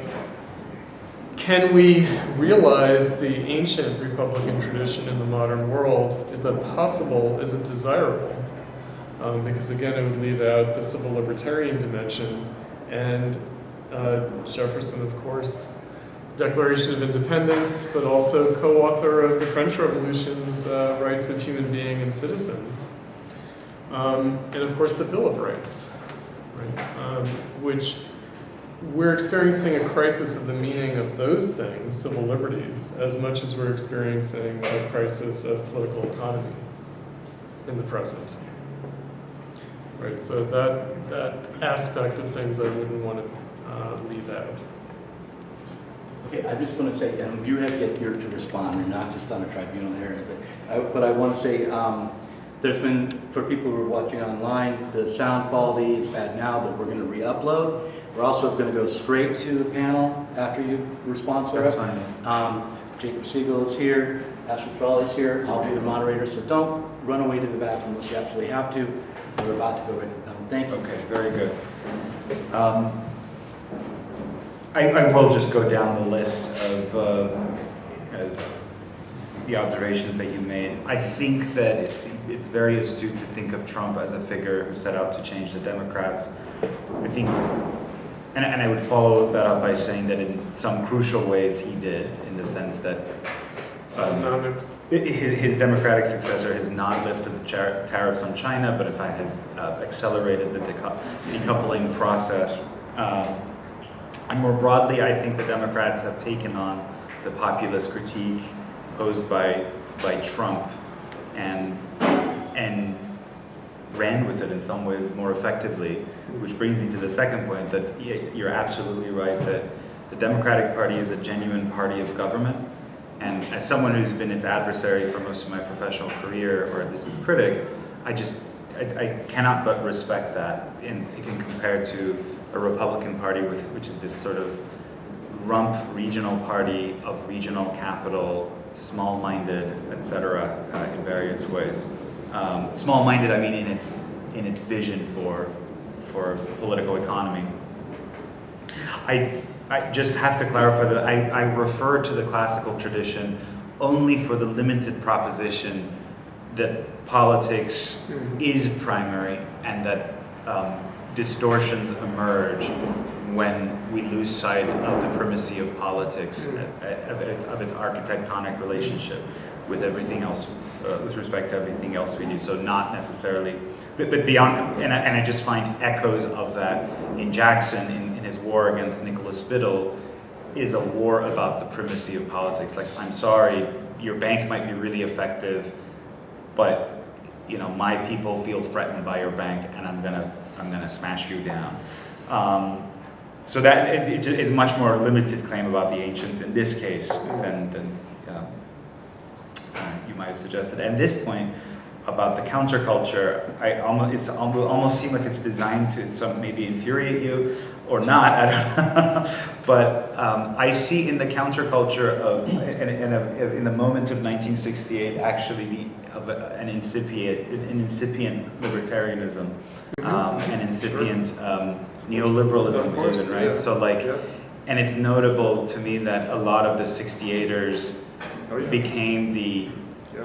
can we realize the ancient Republican tradition in the modern world? Is that possible? Is it desirable? Because again, it would leave out the civil libertarian dimension. And Jefferson, of course, Declaration of Independence, but also co-author of the French Revolution's Rights of Human Being and Citizen. And of course, the Bill of Rights. Right? Which we're experiencing a crisis of the meaning of those things, civil liberties, as much as we're experiencing a crisis of political economy in the present. Right, so that aspect of things I wouldn't want to leave out. Okay, I just want to say, and you have yet here to respond, you're not just on a tribunal here, but I want to say, there's been, for people who are watching online, the sound quality is bad now, but we're going to re-upload. We're also going to go straight to the panel after you respond, Sohrab. That's fine. Jacob Siegel is here, Ashley Frawley is here, I'll be the moderator, so don't run away to the bathroom unless you absolutely have to. We're about to go right to the panel. Thank you. Okay, very good. I will just go down the list of the observations that you made. I think that it's very astute to think of Trump as a figure who set out to change the Democrats. I think, and I would follow that up by saying that in some crucial ways he did, in the sense that his Democratic successor has not lifted the tariffs on China, but in fact has accelerated the decoupling process. And more broadly, I think the Democrats have taken on the populist critique posed by Trump and ran with it in some ways more effectively, which brings me to the second point, that you're absolutely right that the Democratic Party is a genuine party of government. And as someone who's been its adversary for most of my professional career, or at least its critic, I cannot but respect that. And it can compare to a Republican Party, which is this sort of rump regional party of regional capital, small-minded, etc., in various ways. Small-minded, I mean, in its vision for political economy. I just have to clarify that I refer to the classical tradition only for the limited proposition that politics is primary and that distortions emerge when we lose sight of the primacy of politics, of its architectonic relationship with everything else, with respect to everything else we do. So not necessarily, but beyond, and I just find echoes of that in Jackson, in his war against Nicholas Biddle, is a war about the primacy of politics. Like, I'm sorry, your bank might be really effective, but my people feel threatened by your bank, and I'm gonna smash you down. So that it's much more limited claim about the ancients in this case than you might have suggested. And this point about the counterculture, it almost seems like it's designed to maybe infuriate you or not. I don't know. But I see in the counterculture in the moment of 1968 actually an incipient libertarianism, an incipient neoliberalism even, right? Yeah. So and it's notable to me that a lot of the 68ers became the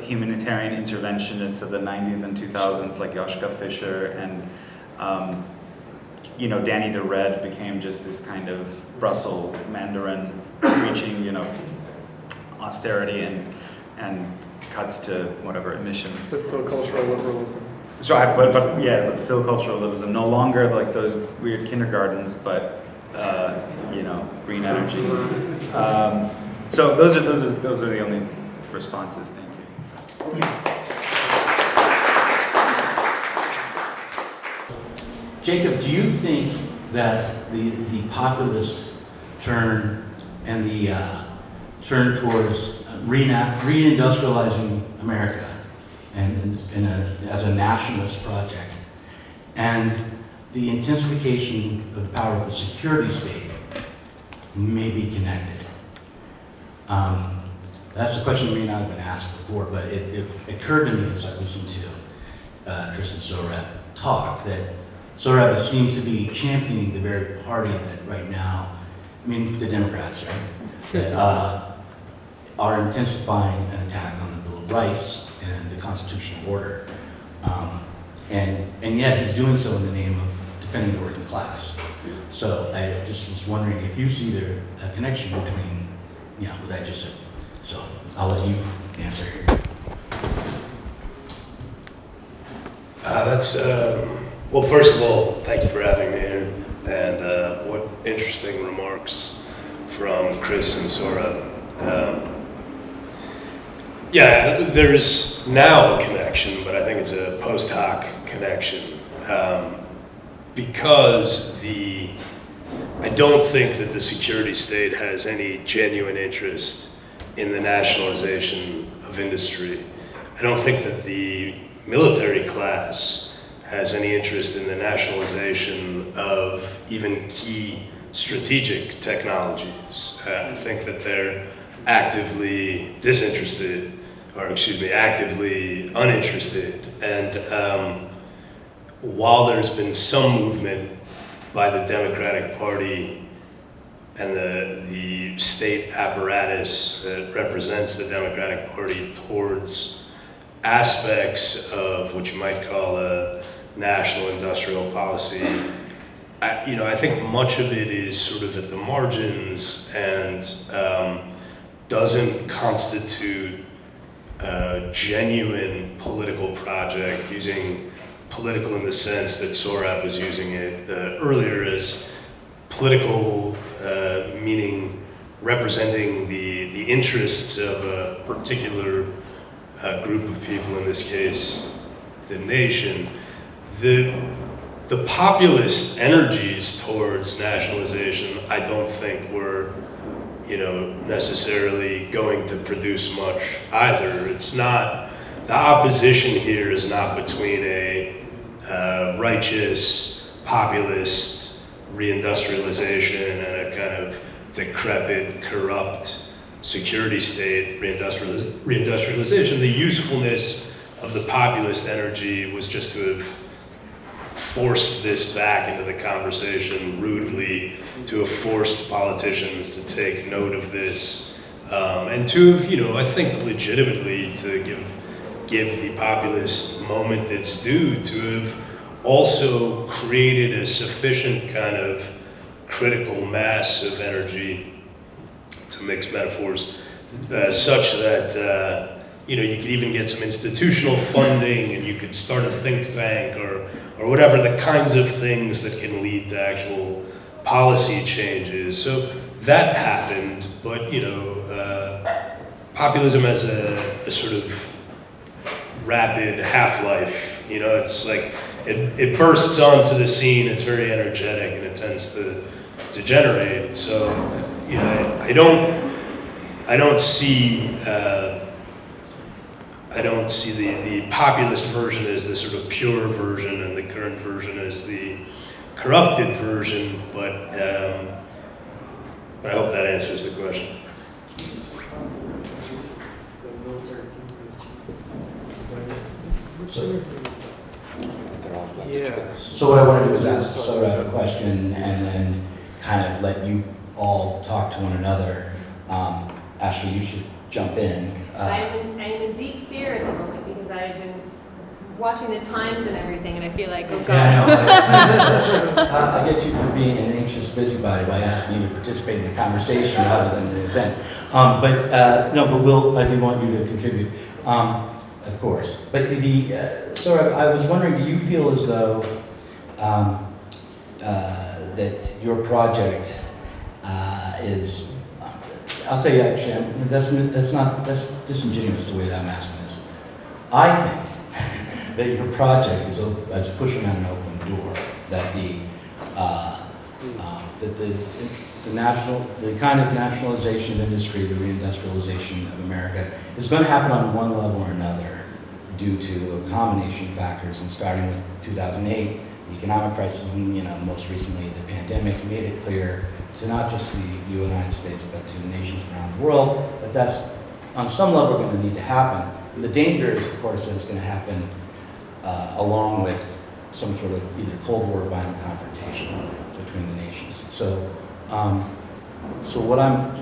humanitarian interventionists of the 90s and 2000s, like Joschka Fischer, and Danny the Red became just this kind of Brussels Mandarin preaching, austerity and cuts to whatever emissions. But still cultural liberalism. So, but still cultural liberalism. No longer like those weird kindergartens, but green energy. So those are the only responses. Thank you. Jacob, do you think that the populist turn and the turn towards reindustrializing America and as a nationalist project, and the intensification of the power of the security state may be connected? That's a question that may not have been asked before, but it occurred to me as I listened to Chris and Sohrab talk, that Sohrab seems to be championing the very party that right now, the Democrats, right, that are intensifying an attack on the Bill of Rights and the constitutional order. And yet he's doing so in the name of defending the working class. So I just was wondering if you see there a connection between, what I just said. So I'll let you answer here. Well, first of all, thank you for having me here. And what interesting remarks from Chris and Sohrab. There's now a connection, but I think it's a post hoc connection. Because I don't think that the security state has any genuine interest in the nationalization of industry. I don't think that the military class has any interest in the nationalization of even key strategic technologies. I think that they're actively disinterested, actively uninterested. And while there's been some movement by the Democratic Party and the state apparatus that represents the Democratic Party towards aspects of what you might call a national industrial policy, I think much of it is sort of at the margins and doesn't constitute a genuine political project, using political in the sense that Sohrab was using it earlier as political, meaning representing the interests of a particular group of people, in this case, the nation. The populist energies towards nationalization, I don't think were, necessarily going to produce much either. It's not, the opposition here is not between a righteous, populist reindustrialization and a kind of decrepit, corrupt security state reindustrialization. The usefulness of the populist energy was just to have forced this back into the conversation rudely, to have forced politicians to take note of this, and to have, I think legitimately to give the populist moment its due, to have also created a sufficient kind of critical mass of energy, to mix metaphors, such that you could even get some institutional funding, and you could start a think tank or whatever, the kinds of things that can lead to actual policy changes. So that happened, but populism has a sort of rapid half-life. It's like it bursts onto the scene. It's very energetic, and it tends to degenerate. So I don't see the populist version as the sort of pure version, and the current version as the corrupted version. But I hope that answers the question. So what I want to do is ask Sohrab a question and then kind of let you all talk to one another. Ashley, you should jump in. I'm in deep fear at the moment because I've been watching the times and everything, and I feel like, oh God. Yeah, I get you for being an anxious busybody by asking you to participate in the conversation rather than the event. But Will, I do want you to contribute, of course. But Sohrab, I was wondering, do you feel as though that your project is? I'll tell you actually, that's disingenuous the way that I'm asking this. I think that your project is pushing on an open door. That the kind of nationalization of industry, the reindustrialization of America, is going to happen on one level or another due to a combination of factors, and starting with 2008, the economic crisis, and most recently the pandemic made it clear to not just the United States, but to nations around the world, that that's on some level going to need to happen. And the danger is, of course, that it's going to happen along with some sort of either Cold War or violent confrontation between the nations. So what I'm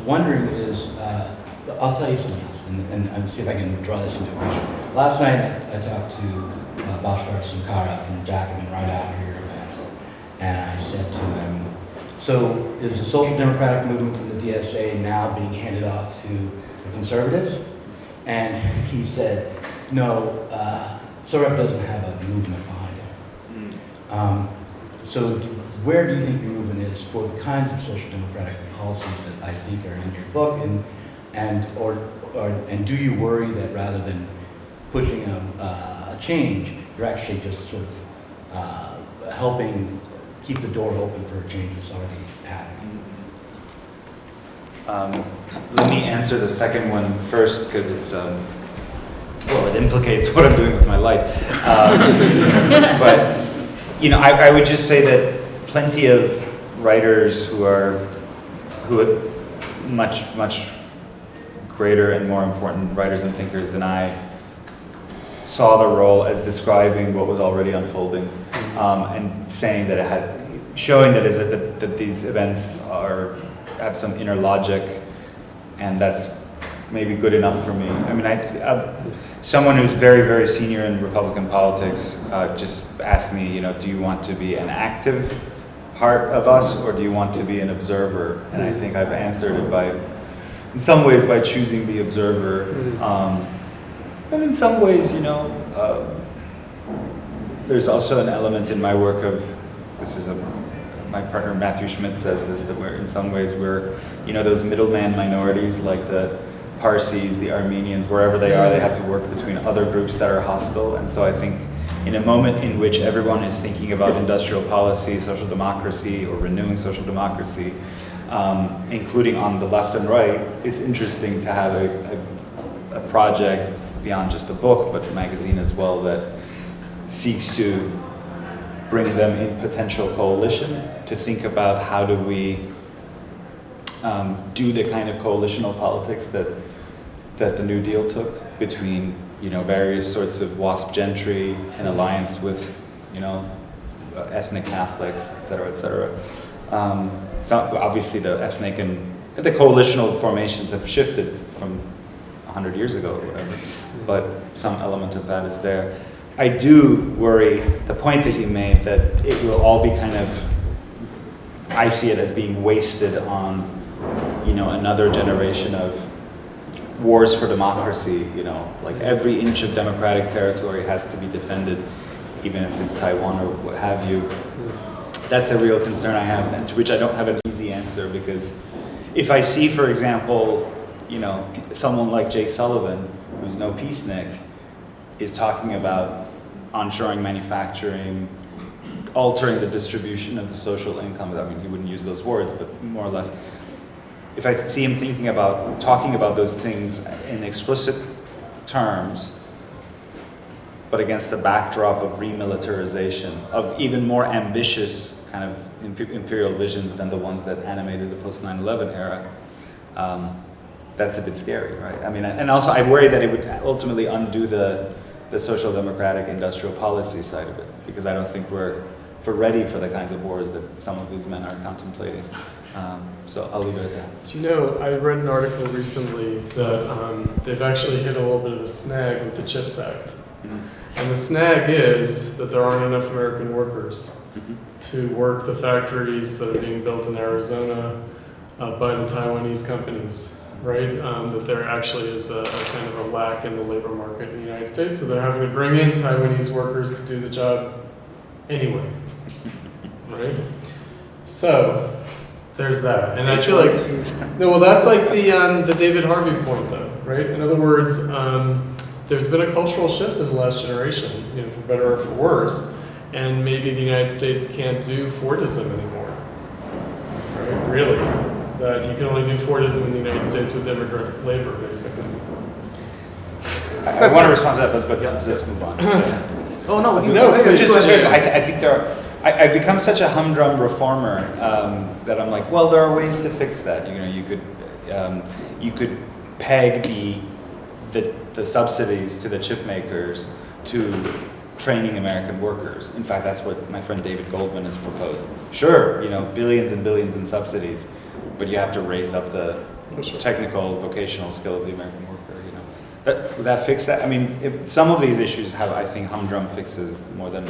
wondering is, I'll tell you something else, and see if I can draw this into a picture. Last night I talked to Bhaskar Sankara from Jacobin right after your event, and I said to him, so is the social democratic movement from the DSA now being handed off to the conservatives? And he said, no, Sohrab doesn't have a movement behind him. So where do you think the movement is for the kinds of social democratic policies that I think are in your book, and do you worry that rather than pushing a change, you're actually just sort of helping keep the door open for a change that's already happening? Let me answer the second one first, because it's it implicates what I'm doing with my life. But I would just say that plenty of writers who are much greater and more important writers and thinkers than I saw the role as describing what was already unfolding, and saying that showing that these events have some inner logic, and that's maybe good enough for me. I mean, someone who's very, very senior in Republican politics just asked me, do you want to be an active part of us, or do you want to be an observer? And I think I've answered it in some ways by choosing the observer. And in some ways, there's also an element in my work of, my partner Matthew Schmidt says this, that in some ways we're, those middleman minorities like the Parsis, the Armenians, wherever they are, they have to work between other groups that are hostile. And so I think in a moment in which everyone is thinking about industrial policy, social democracy, or renewing social democracy, including on the left and right, it's interesting to have a project beyond just a book, but a magazine as well, that seeks to bring them in potential coalition, to think about how do we do the kind of coalitional politics that the New Deal took between various sorts of WASP gentry in alliance with ethnic Catholics, et cetera, et cetera. So obviously the ethnic and the coalitional formations have shifted from 100 years ago or whatever, but some element of that is there. I do worry, the point that you made, that it will all be kind of I see it as being wasted on, another generation of wars for democracy, like every inch of democratic territory has to be defended, even if it's Taiwan or what have you. That's a real concern I have, and to which I don't have an easy answer, because if I see, for example, someone like Jake Sullivan, who's no peacenik, is talking about onshoring manufacturing, altering the distribution of the social income. I mean, he wouldn't use those words, but more or less. If I see him talking about those things in explicit terms, but against the backdrop of remilitarization, of even more ambitious kind of imperial visions than the ones that animated the post-9/11 era, that's a bit scary, right? I mean, and also I worry that it would ultimately undo the social democratic industrial policy side of it, because I don't think we're ready for the kinds of wars that some of these men are contemplating. So I'll leave it at that. Do you know, I read an article recently that they've actually hit a little bit of a snag with the CHIPS Act. And the snag is that there aren't enough American workers to work the factories that are being built in Arizona by the Taiwanese companies, right? That there actually is a kind of a lack in the labor market in the United States, so they're having to bring in Taiwanese workers to do the job anyway, right? So there's that, and I feel like that's like the David Harvey point, though, right? In other words, there's been a cultural shift in the last generation, for better or for worse, and maybe the United States can't do Fordism anymore, right? Really, that you can only do Fordism in the United States with immigrant labor, basically. I want to respond to that, but let's move on. Oh no, I think there are. I've become such a humdrum reformer that I'm like, well, there are ways to fix that. You could peg the subsidies to the chip makers to training American workers. In fact, that's what my friend David Goldman has proposed. Sure, billions and billions in subsidies, but you have to raise up the technical, vocational skill of the American worker. Would that fix that? I mean, some of these issues have, I think, humdrum fixes more than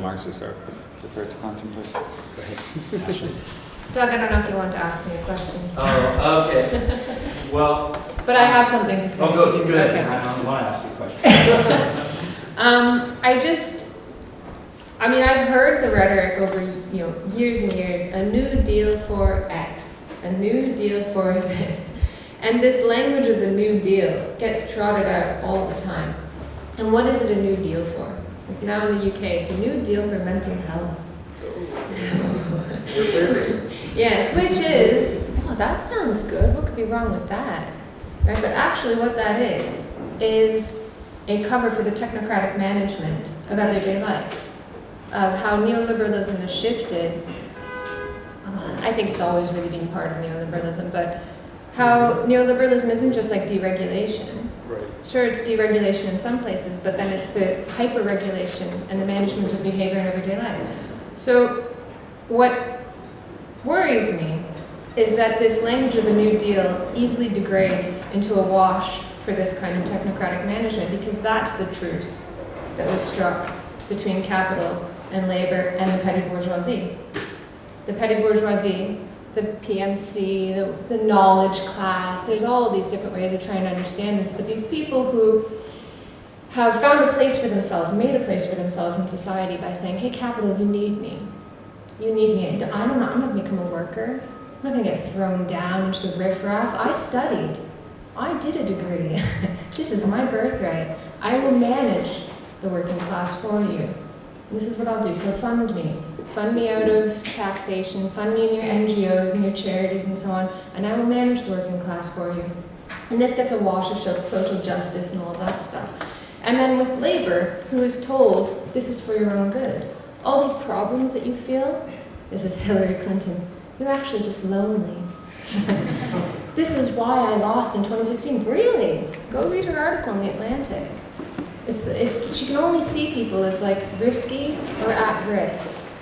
Marxists are prepared to contemplate. Go ahead, Ashley. Doug, I don't know if you want to ask me a question. Oh, okay. Well. But I have something to say. Oh, good. Okay. I want to ask you a question. I've heard the rhetoric over years and years. A new deal for X, a new deal for this. And this language of the New Deal gets trotted out all the time. And what is it a new deal for? Like now in the UK, it's a new deal for mental health. Your favorite. Yes, which is, that sounds good. What could be wrong with that? Right? But actually what that is a cover for the technocratic management of everyday life, of how neoliberalism has shifted. I think it's always really been part of neoliberalism, but how neoliberalism isn't just like deregulation. Right. Sure, it's deregulation in some places, but then it's the hyper-regulation and the management of behavior in everyday life. So what worries me is that this language of the New Deal easily degrades into a wash for this kind of technocratic management, because that's the truce that was struck between capital and labor and the petty bourgeoisie. The petty bourgeoisie, the PMC, the knowledge class, there's all of these different ways of trying to understand this, but these people who have found a place for themselves, made a place for themselves in society by saying, hey, capital, you need me. You need me. I'm not going to become a worker. I'm not going to get thrown down into the riffraff. I studied. I did a degree. This is my birthright. I will manage the working class for you. And this is what I'll do. So fund me. Fund me out of taxation. Fund me in your NGOs and your charities and so on. And I will manage the working class for you. And this gets a wash of social justice and all that stuff. And then with labor, who is told, this is for your own good. All these problems that you feel, this is Hillary Clinton, you're actually just lonely. This is why I lost in 2016. Really? Go read her article in The Atlantic. She can only see people as like risky or at risk,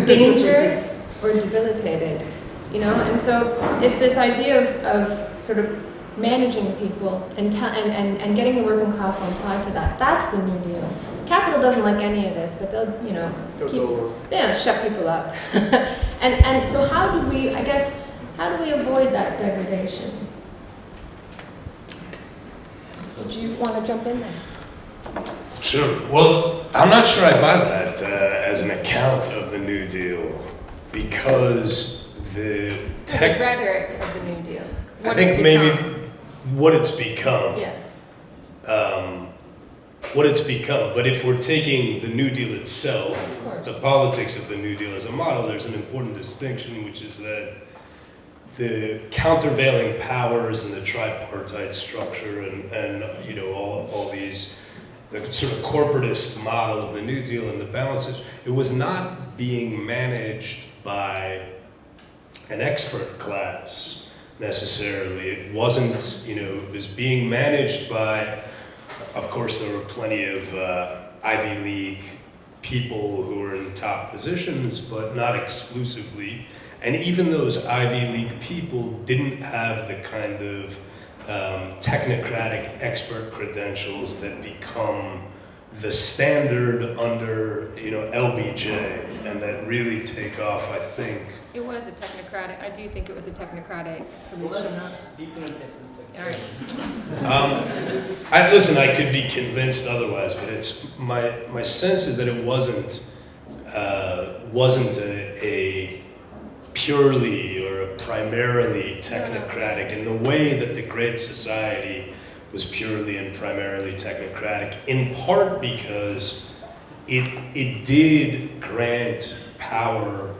dangerous or debilitated, And so it's this idea of sort of managing people and getting the working class on side for that. That's the New Deal. capital doesn't like any of this, but they'll, you know, shut people up. and so how do we avoid that degradation? Did you want to jump in there? Sure. Well, I'm not sure I buy that as an account of the New Deal, because the rhetoric of the New Deal. I think maybe what it's become. Yes. What it's become. But if we're taking the New Deal itself, the politics of the New Deal as a model, there's an important distinction, which is that the countervailing powers and the tripartite structure and you know, all these, the sort of corporatist model of the New Deal and the balances, it was not being managed by an expert class necessarily. It wasn't, you know, it was being managed by, of course, there were plenty of Ivy League people who were in top positions, but not exclusively. And even those Ivy League people didn't have the kind of technocratic expert credentials that become the standard under, you know, LBJ, and that really take off, I think. It was a technocratic. I do think it was a technocratic solution. All right. I could be convinced otherwise, but it's my sense is that it wasn't a purely or a primarily technocratic in the way that the Great Society was purely and primarily technocratic, in part because it did grant power,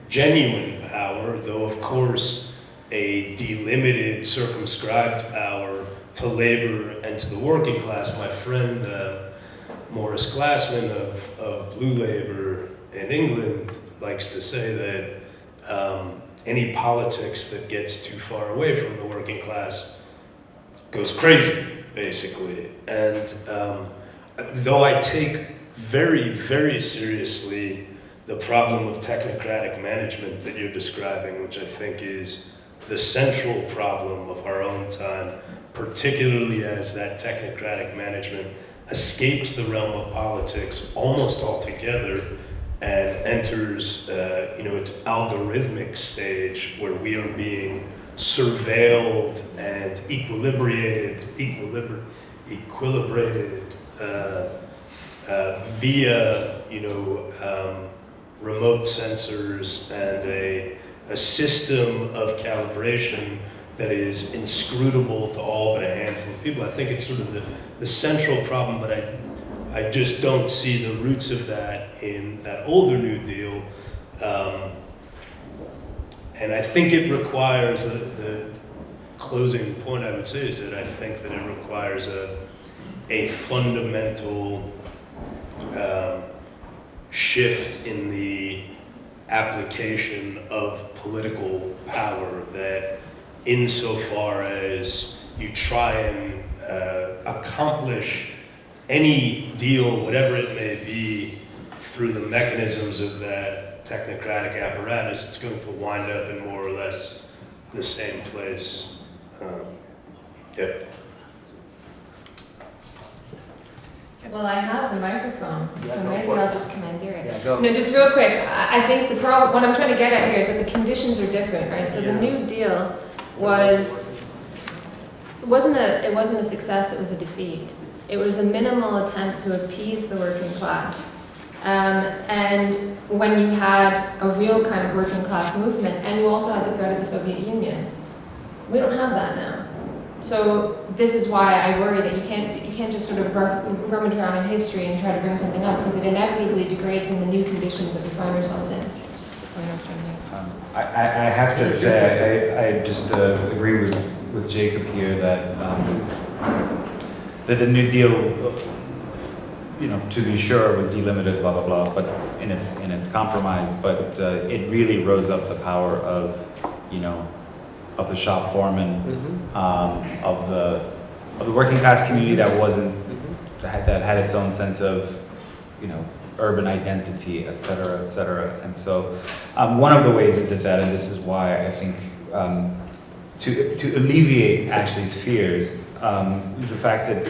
genuine power, though of course a delimited, circumscribed power to labor and to the working class. My friend Morris Glassman of Blue Labor in England likes to say that any politics that gets too far away from the working class goes crazy, basically. And though I take very, very seriously the problem of technocratic management that you're describing, which I think is the central problem of our own time, particularly as that technocratic management escapes the realm of politics almost altogether and enters its algorithmic stage, where we are being surveilled and equilibrated via remote sensors and a system of calibration that is inscrutable to all but a handful of people. I think it's sort of the central problem, but I just don't see the roots of that in that older New Deal. And I think it requires, the closing point I would say is that I think that it requires a fundamental shift in the application of political power, that insofar as you try and accomplish any deal, whatever it may be, through the mechanisms of that technocratic apparatus, it's going to wind up in more or less the same place. Yep. Well, I have the microphone, so maybe I'll just commandeer it. Yeah, go. No, just real quick, I think the problem, what I'm trying to get at here is that the conditions are different, right? So the New Deal it wasn't a success, it was a defeat. It was a minimal attempt to appease the working class. And when you had a real kind of working class movement, and you also had the threat of the Soviet Union, we don't have that now. So this is why I worry that you can't just sort of rummage around in history and try to bring something up, because it inevitably degrades in the new conditions that we find ourselves in. That's the point I'm trying to make. I have to say, I just agree with Jacob here that the New Deal, to be sure, was delimited, blah blah blah, but in its compromise, but it really rose up the power of the shop foreman, of the working class community that that had its own sense of urban identity, et cetera, and so one of the ways it did that, and this is why I think to alleviate Ashley's fears, is the fact that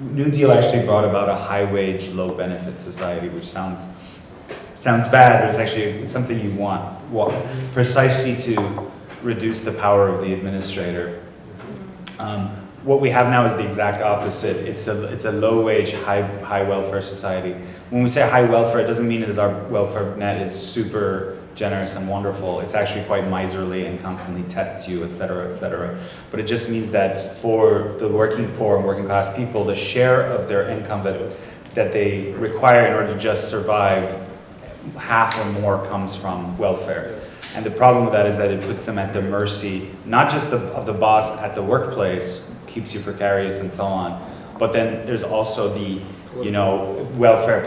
New Deal actually brought about a high-wage, low-benefit society, which sounds bad, but it's something you want precisely to reduce the power of the administrator. What we have now is the exact opposite. It's a low-wage, high welfare society. When we say high welfare, it doesn't mean that our welfare net is super generous and wonderful. It's actually quite miserly and constantly tests you, et cetera, et cetera. But it just means that for the working poor and working class people, the share of their income that they require in order to just survive, half or more comes from welfare. And the problem with that is that it puts them at the mercy, not just of the boss at the workplace, keeps you precarious and so on, but then there's also the,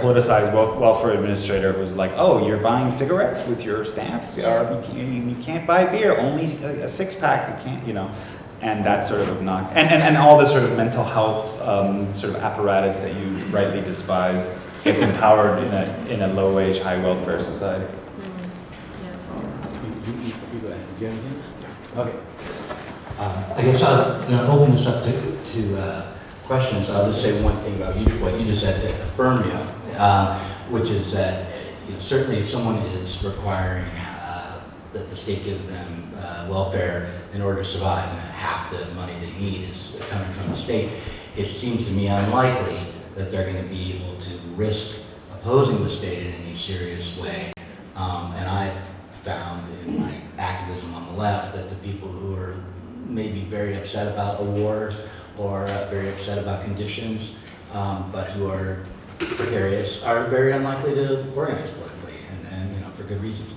politicized welfare administrator who's like, oh, you're buying cigarettes with your stamps? You can't buy beer, only a six-pack, you can't, and that sort of and all this sort of mental health sort of apparatus that you rightly despise gets empowered in a low-wage, high-welfare society. You go ahead. Do you have anything? Okay. I guess I'll open this up to questions. I'll just say one thing about what you just said to affirm you, which is that certainly if someone is requiring that the state give them welfare in order to survive, and half the money they need is coming from the state, it seems to me unlikely that they're going to be able to risk opposing the state in any serious way. And I've found in my activism on the left that the people who are maybe very upset about a war or very upset about conditions, but who are precarious, are very unlikely to organize politically, and for good reasons.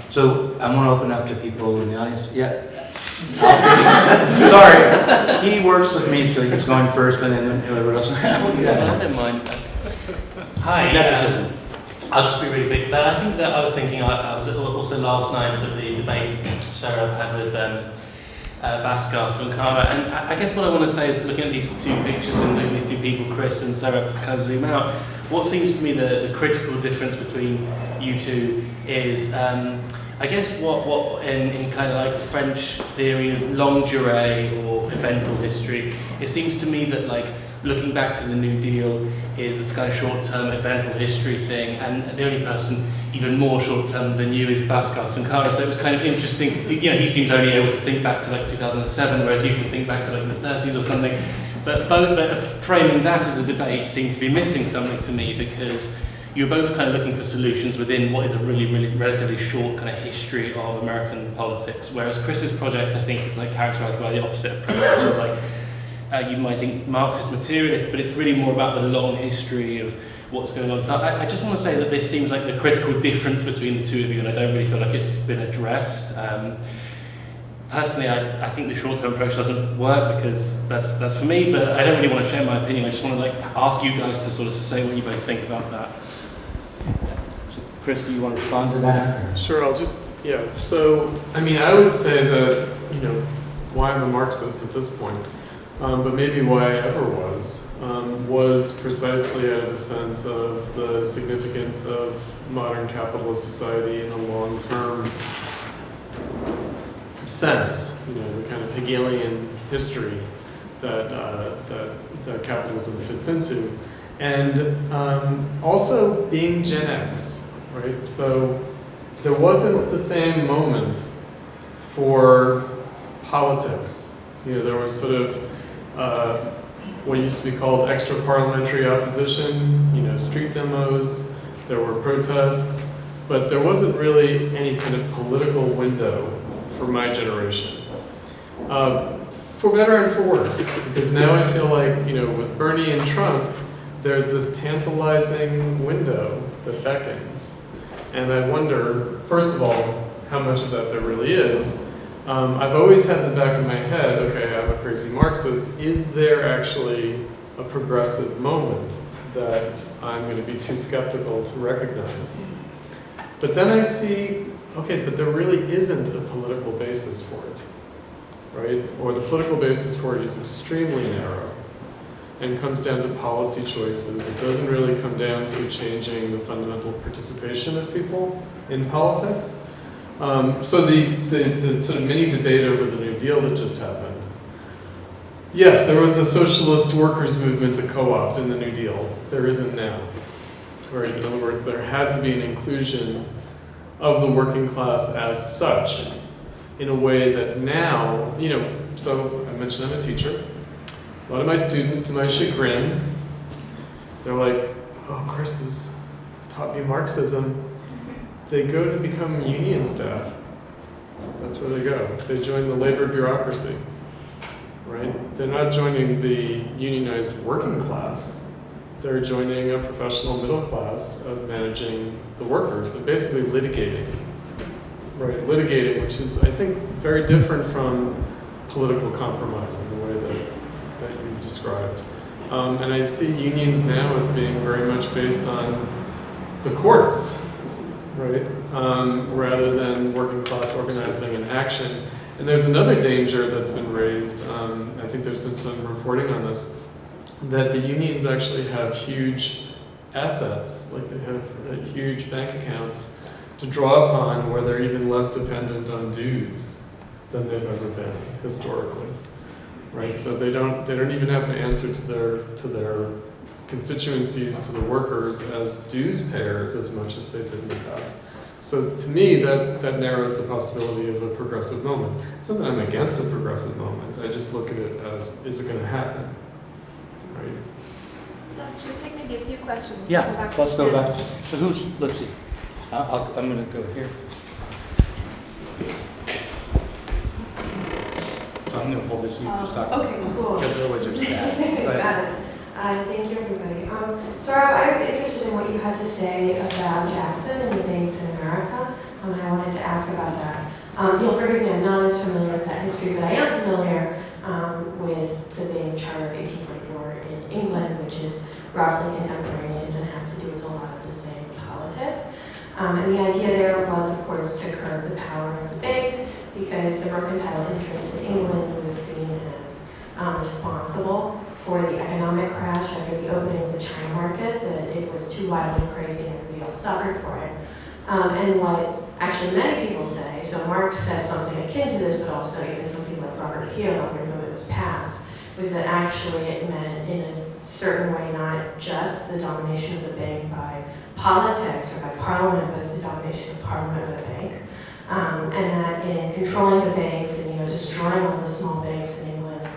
So I want to open up to people in the audience. Yeah. Sorry, he works with me, so he's going first, and then whoever else. I don't mind. Hi. I'll just be really quick. But I think that I was thinking, I was also last night at the debate Sohrab had with Bhaskar Sankara, and I guess what I want to say is, looking at these two pictures and looking at these two people, Chris and Sohrab, to kind of zoom out, what seems to me the critical difference between you two is, I guess what in kind of like French theory is longue durée or evental history. It seems to me that like looking back to the New Deal is this kind of short-term evental history thing, and the only person even more short-term than you is Bhaskar Sankara. So it was kind of interesting. He seems only able to think back to like 2007, whereas you can think back to like the 30s or something. But framing that as a debate seemed to be missing something to me, because you're both kind of looking for solutions within what is a really, really relatively short kind of history of American politics. Whereas Chris's project, I think, is like characterized by the opposite approach, which is like, you might think Marxist materialist, but it's really more about the long history of what's going on. So I just want to say that this seems like the critical difference between the two of you, and I don't really feel like it's been addressed. Personally, I think the short-term approach doesn't work, because that's for me, but I don't really want to share my opinion. I just want to like ask you guys to sort of say what you both think about that. Chris, do you want to respond to that? Sure, So, I would say that, why I'm a Marxist at this point, but maybe why I ever was precisely out of the sense of the significance of modern capitalist society in a long-term sense, the kind of Hegelian history that capitalism fits into. And also being Gen X, right? So there wasn't the same moment for politics. There was sort of what used to be called extra-parliamentary opposition, street demos, there were protests, but there wasn't really any kind of political window for my generation. For better and for worse, because now I feel like, with Bernie and Trump, there's this tantalizing window that beckons. And I wonder, first of all, how much of that there really is. I've always had in the back of my head, okay, I'm a crazy Marxist, is there actually a progressive moment that I'm going to be too skeptical to recognize? But then I see, okay, but there really isn't a political basis for it, right? Or the political basis for it is extremely narrow and comes down to policy choices. It doesn't really come down to changing the fundamental participation of people in politics. So the sort of mini debate over the New Deal that just happened, Yes, there was a socialist workers' movement to co-opt in the New Deal. There isn't now. Right? In other words, there had to be an inclusion of the working class as such in a way that now, so I mentioned I'm a teacher. A lot of my students, to my chagrin, they're like, oh, Chris has taught me Marxism. They go to become union staff. That's where they go. They join the labor bureaucracy, right? They're not joining the unionized working class. They're joining a professional middle class of managing the workers, and basically litigating, right? Litigating, which is, I think, very different from political compromise in the way that you've described. And I see unions now as being very much based on the courts, right? Rather than working class organizing and action. And there's another danger that's been raised, I think there's been some reporting on this, that the unions actually have huge assets, like they have huge bank accounts to draw upon where they're even less dependent on dues than they've ever been historically, right? So they don't even have to answer to their constituencies, to the workers as dues payers as much as they did in the past. So to me, that narrows the possibility of a progressive moment. It's not that I'm against a progressive moment. I just look at it as, is it going to happen? Right? Should we take maybe a few questions? Yeah, let's go back. So let's see. I'm going to go here. So I'm going to pull this, you just talk. Okay, cool. Because otherwise you're sad. Go ahead. Got it. Thank you, everybody. Sohrab, I was interested in what you had to say about Jackson and the banks in America, and I wanted to ask about that. You'll forgive me, I'm not as familiar with that history, but I am familiar with the Bank Charter of 1844 in England, which is roughly contemporaneous and has to do with a lot of the same politics. And the idea there was, of course, to curb the power of the bank, because the mercantile interest in England was seen as responsible for the economic crash after the opening of the China market, that it was too wildly crazy and everybody else suffered for it. And what actually many people say, so Marx said something akin to this, but also even some people like Robert Peel, when it was passed, was that actually it meant in a certain way not just the domination of the bank by politics or by parliament, but the domination of parliament of the bank. And that in controlling the banks and destroying all the small banks in England,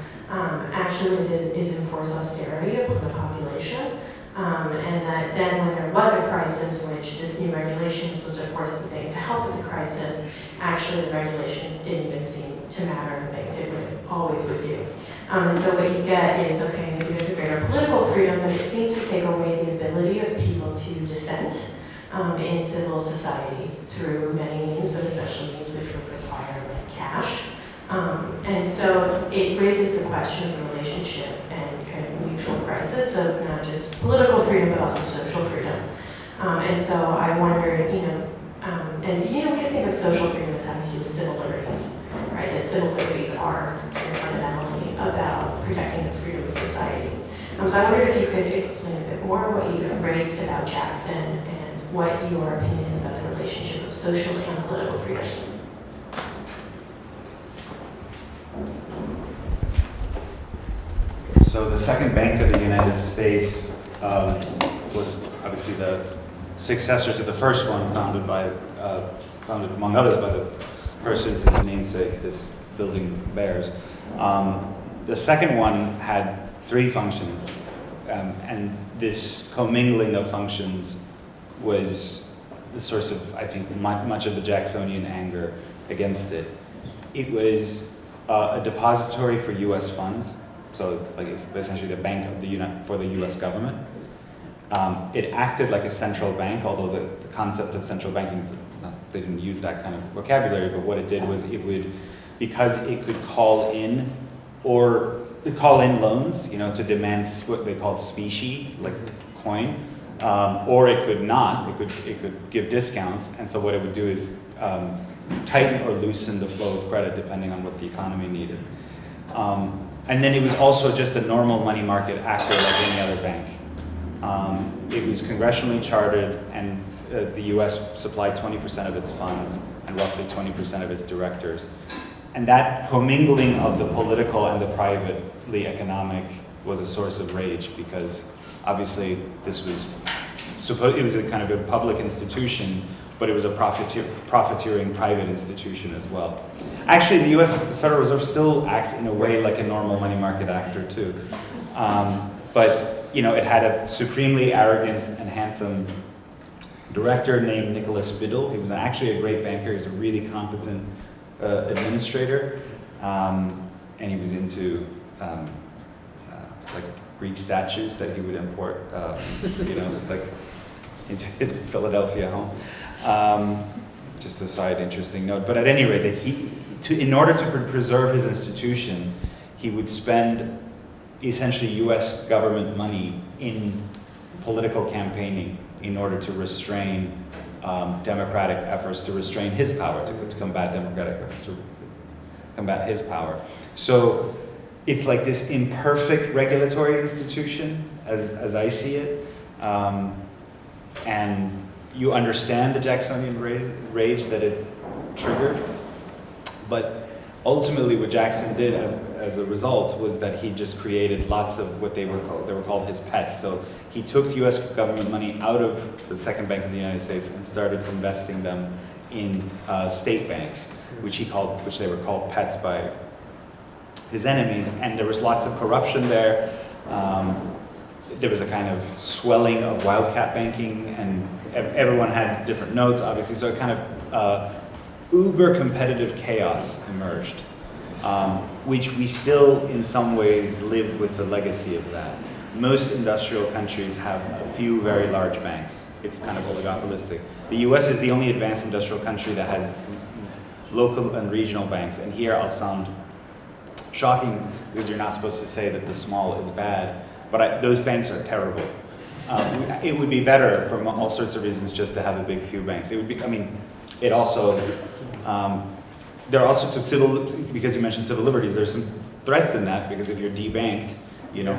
actually what it did is enforce austerity upon the population. And that then when there was a crisis, which this new regulation was supposed to force the bank to help with the crisis, actually the regulations didn't even seem to matter. The bank did what it always would do. And so what you get is, okay, maybe there's a greater political freedom, but it seems to take away the ability of people to dissent in civil society through many means, but especially means which would require like cash. And so it raises the question of the relationship and kind of mutual crisis of not just political freedom, but also social freedom. And so I wondered, we can think of social freedom as having to do with civil liberties, right? That civil liberties are kind of fundamentally about protecting the freedom of society. So I wondered if you could explain a bit more what you raised about Jackson and what your opinion is about the relationship of social and political freedom. So the second bank of the United States was obviously the successor to the first one, founded among others by the person whose namesake this building bears. The second one had three functions, and this commingling of functions was the source of, I think, much of the Jacksonian anger against it. It was a depository for U.S. funds. So like it's essentially the bank of for the U.S. government. It acted like a central bank, although the concept of central banking, they didn't use that kind of vocabulary, but what it did was because it could call in loans, to demand what they called specie, like coin, or it could not, it could give discounts, and so what it would do is tighten or loosen the flow of credit depending on what the economy needed. And then it was also just a normal money market actor like any other bank. It was congressionally chartered, and the US supplied 20% of its funds and roughly 20% of its directors. and that commingling of the political and the privately economic was a source of rage, because obviously this was it was a kind of a public institution, but it was a profiteering private institution as well. Actually, the US Federal Reserve still acts in a way like a normal money market actor too. But it had a supremely arrogant and handsome director named Nicholas Biddle. He was actually a great banker. He was a really competent administrator, and he was into like Greek statues that he would import, like into his Philadelphia home. Just a side interesting note. But at any rate, in order to preserve his institution, he would spend essentially U.S. government money in political campaigning in order to restrain democratic efforts, to restrain his power, to combat democratic efforts, to combat his power. So it's like this imperfect regulatory institution, as I see it, and you understand the Jacksonian rage that it triggered, but ultimately what Jackson did as a result was that he just created lots of what they were called his pets. So he took US government money out of the Second Bank of the United States and started investing them in state banks, which they were called pets by his enemies, and there was lots of corruption there. There was a kind of swelling of wildcat banking, and everyone had different notes, obviously, so a kind of uber competitive chaos emerged, which we still in some ways live with the legacy of that. Most industrial countries have a few very large banks. It's kind of oligopolistic. The US is the only advanced industrial country that has local and regional banks, and here I'll sound shocking because you're not supposed to say that the small is bad, but those banks are terrible. It would be better for all sorts of reasons just to have a big few banks. It would be, it also, there are all sorts of because you mentioned civil liberties, there's some threats in that, because if you're debanked,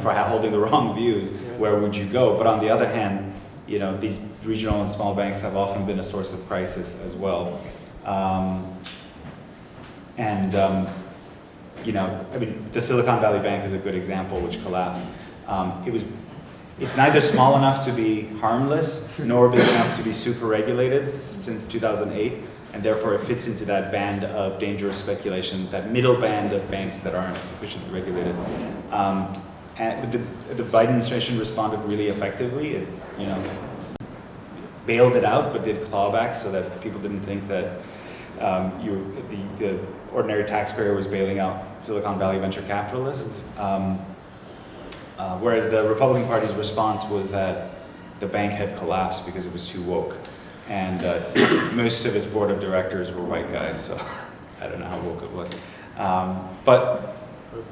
for holding the wrong views, where would you go? But on the other hand, these regional and small banks have often been a source of crisis as well. The Silicon Valley Bank is a good example, which collapsed. It's neither small enough to be harmless, nor big enough to be super regulated since 2008, and therefore it fits into that band of dangerous speculation, that middle band of banks that aren't sufficiently regulated. And the Biden administration responded really effectively. It, bailed it out, but did clawback so that people didn't think that the ordinary taxpayer was bailing out Silicon Valley venture capitalists. Whereas the Republican Party's response was that the bank had collapsed because it was too woke. And most of its board of directors were white guys, so I don't know how woke it was. But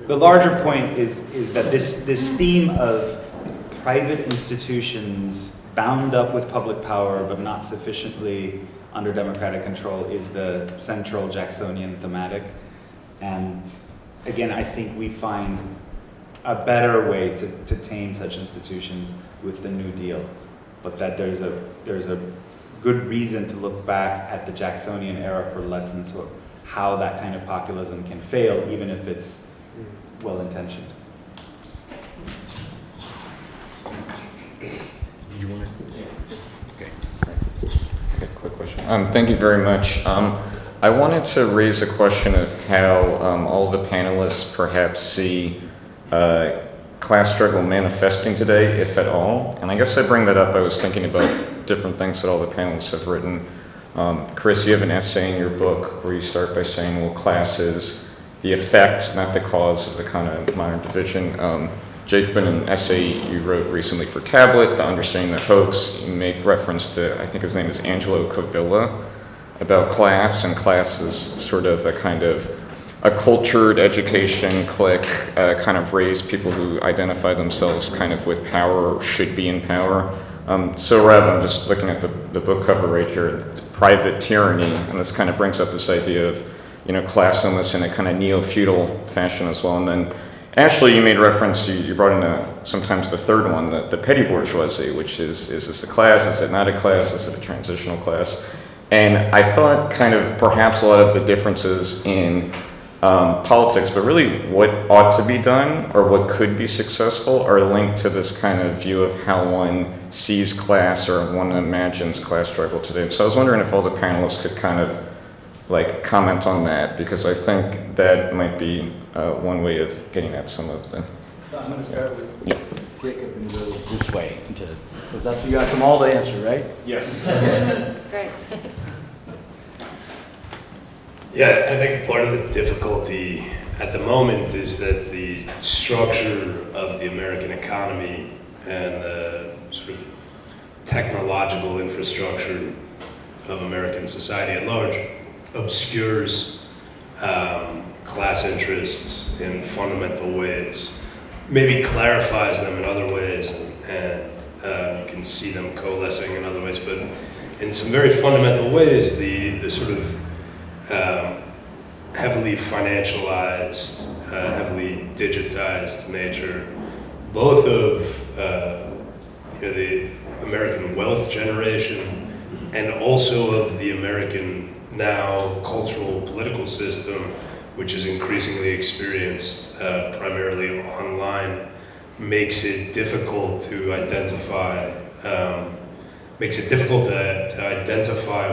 the larger point is that this theme of private institutions bound up with public power but not sufficiently under democratic control is the central Jacksonian thematic. And again, I think we find a better way to tame such institutions with the New Deal, but that there's a good reason to look back at the Jacksonian era for lessons of how that kind of populism can fail, even if it's well-intentioned. You want to? Okay. Okay, quick question. Thank you very much. I wanted to raise a question of how all the panelists perhaps see class struggle manifesting today, if at all. And I guess I bring that up, I was thinking about different things that all the panelists have written. Chris, you have an essay in your book where you start by saying, well, class is the effect, not the cause of the kind of modern division. Jacob, in an essay you wrote recently for Tablet, The Understanding the Hoax, you make reference to, I think his name is Angelo Covilla, about class, and class is sort of a kind of a cultured education clique, kind of raised people who identify themselves kind of with power or should be in power. Sohrab, I'm just looking at the book cover right here, Private Tyranny, and this kind of brings up this idea of, classlessness in a kind of neo-feudal fashion as well. And then Ashley, you made reference, you brought in sometimes the third one, the petty bourgeoisie, which is this a class, is it not a class, is it a transitional class? And I thought kind of perhaps a lot of the differences in politics, but really what ought to be done or what could be successful are linked to this kind of view of how one sees class or one imagines class struggle today. So I was wondering if all the panelists could kind of like comment on that, because I think that might be one way of getting at some of the... So I'm going to start with Jacob and go this way, because that's you got them all to answer, right? Yes. Great. Yeah, I think part of the difficulty at the moment is that the structure of the American economy and the sort of technological infrastructure of American society at large obscures class interests in fundamental ways, maybe clarifies them in other ways, and you can see them coalescing in other ways, but in some very fundamental ways, the sort of heavily financialized, heavily digitized nature, both of the American wealth generation and also of the American now cultural political system, which is increasingly experienced primarily online, makes it difficult to identify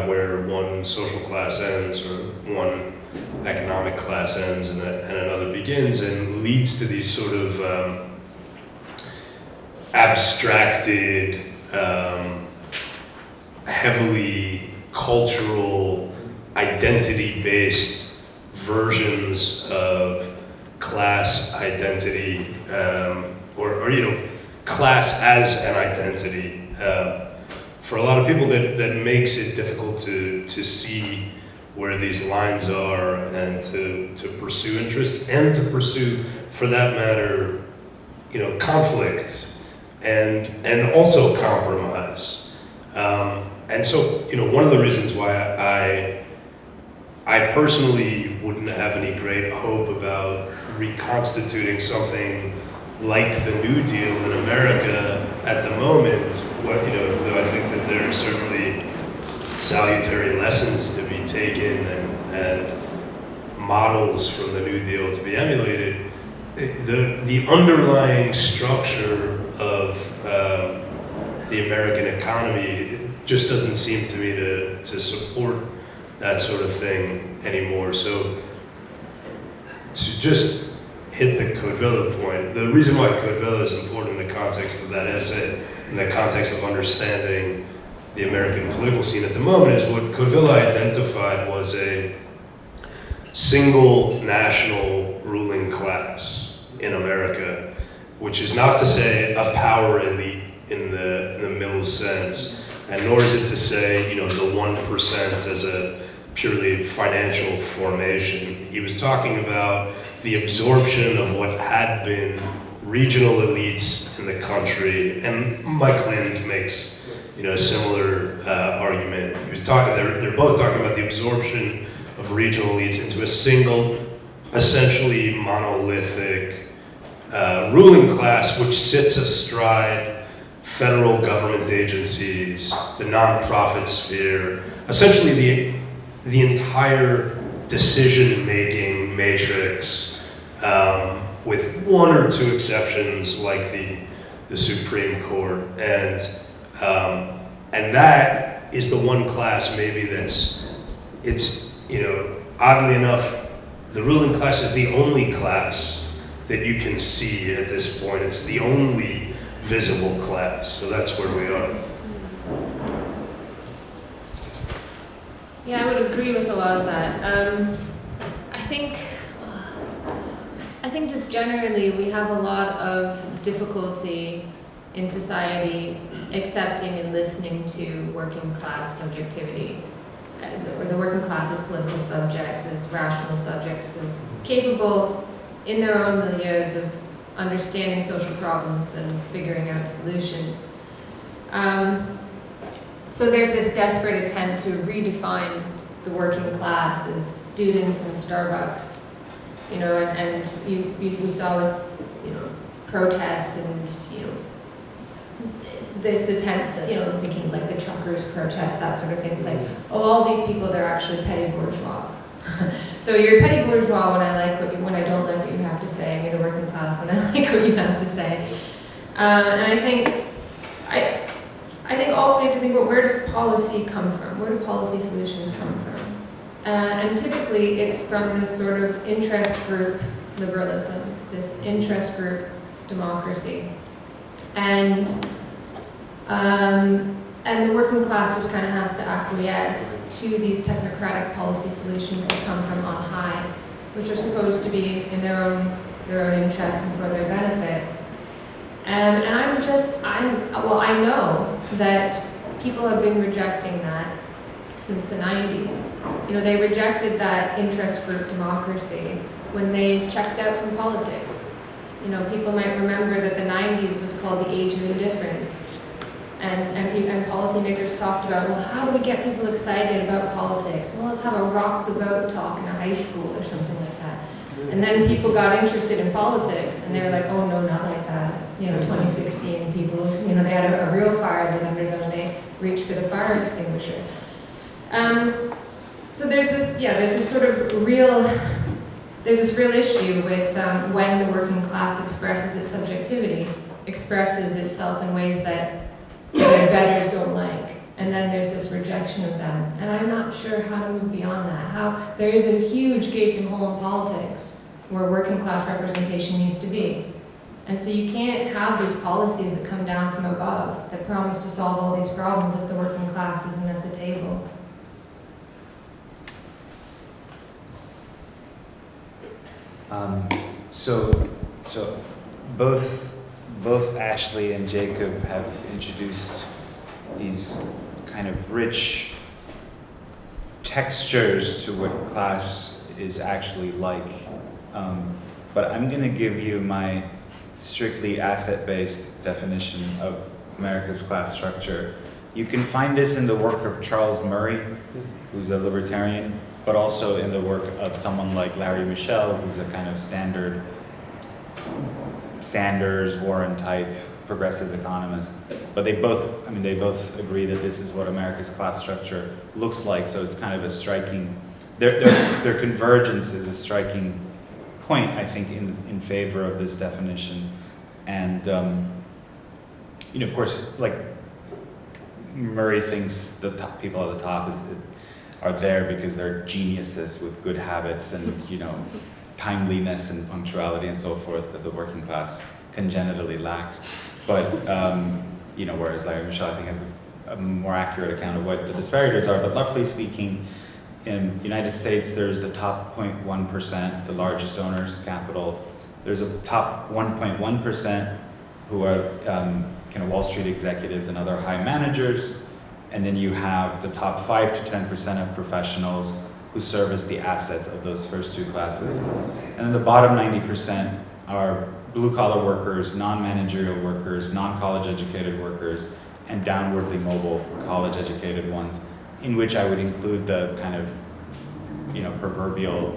where one social class ends or one economic class ends and another begins, and leads to these sort of abstracted, heavily cultural, identity-based versions of class identity, or class as an identity. For a lot of people, that makes it difficult to see where these lines are and to pursue interests and to pursue, for that matter, conflict and also compromise. And so, one of the reasons why I personally wouldn't have any great hope about reconstituting something like the New Deal in America at the moment, though I think that there are certainly salutary lessons to be taken and models from the New Deal to be emulated, the underlying structure of the American economy just doesn't seem to me to support that sort of thing anymore. So to just hit the Codevilla point, the reason why Codevilla is important in the context of that essay, in the context of understanding the American political scene at the moment, is what Codevilla identified was a single national ruling class in America, which is not to say a power elite in the Mills sense, and nor is it to say, the 1% as a purely financial formation. He was talking about the absorption of what had been regional elites in the country, and Mike Lind makes a similar argument. He was they're both talking about the absorption of regional elites into a single, essentially monolithic ruling class, which sits astride federal government agencies, the nonprofit sphere, essentially the entire decision-making matrix, with one or two exceptions like the Supreme Court, and that is the one class maybe oddly enough, the ruling class is the only class that you can see at this point. It's the only visible class, so that's where we are. Yeah, I would agree with a lot of that. I think just generally we have a lot of difficulty in society accepting and listening to working class subjectivity, or the working class as political subjects, as rational subjects, as capable in their own milieus of understanding social problems and figuring out solutions. So there's this desperate attempt to redefine the working class as students in Starbucks, and we saw with, protests and, this attempt, thinking like the truckers' protest, that sort of thing. It's like, all these people, they're actually petty bourgeois. So you're petty bourgeois when when I don't like what you have to say, and you're the working class when I like what you have to say. And I think also you have to think about, where does policy come from? Where do policy solutions come from? And typically it's from this sort of interest group liberalism, this interest group democracy. And the working class just kind of has to acquiesce to these technocratic policy solutions that come from on high, which are supposed to be in their own interest and for their benefit. And I know that people have been rejecting that since the 90s. You know, they rejected that interest group democracy when they checked out from politics. You know, people might remember that the 90s was called the age of indifference. And policymakers talked about, well, how do we get people excited about politics? Well, let's have a rock the vote talk in a high school or something like that. And then people got interested in politics, and they were like, oh no, not like that. You know, 2016, people, you know, they had a real fire lit under them, they reached for the fire extinguisher. So there's this real issue with when the working class expresses its subjectivity, expresses itself in ways that their betters don't like. And then there's this rejection of them. And I'm not sure how to move beyond that. There is a huge gaping hole in politics where working class representation needs to be. And so you can't have these policies that come down from above that promise to solve all these problems if the working class isn't at the table. So both Ashley and Jacob have introduced these kind of rich textures to what class is actually like. But I'm going to give you my strictly asset-based definition of America's class structure. You can find this in the work of Charles Murray, who's a libertarian, but also in the work of someone like Larry Michel, who's a kind of Sanders, Warren type progressive economist. But they both agree that this is what America's class structure looks like. So it's kind of a striking, their convergence is a striking point, I think, in favor of this definition. And, of course, like Murray thinks the top people at the top are there because they're geniuses with good habits and, timeliness and punctuality and so forth that the working class congenitally lacks. But, whereas Larry Michel, I think, has a more accurate account of what the disparities are. But roughly speaking, in the United States, there's the top 0.1%, the largest owners of capital. There's a top 1.1% who are kind of Wall Street executives and other high managers. And then you have the top 5 to 10% of professionals who service the assets of those first two classes. And then the bottom 90% are blue-collar workers, non-managerial workers, non-college educated workers, and downwardly mobile college educated ones, in which I would include the kind of, proverbial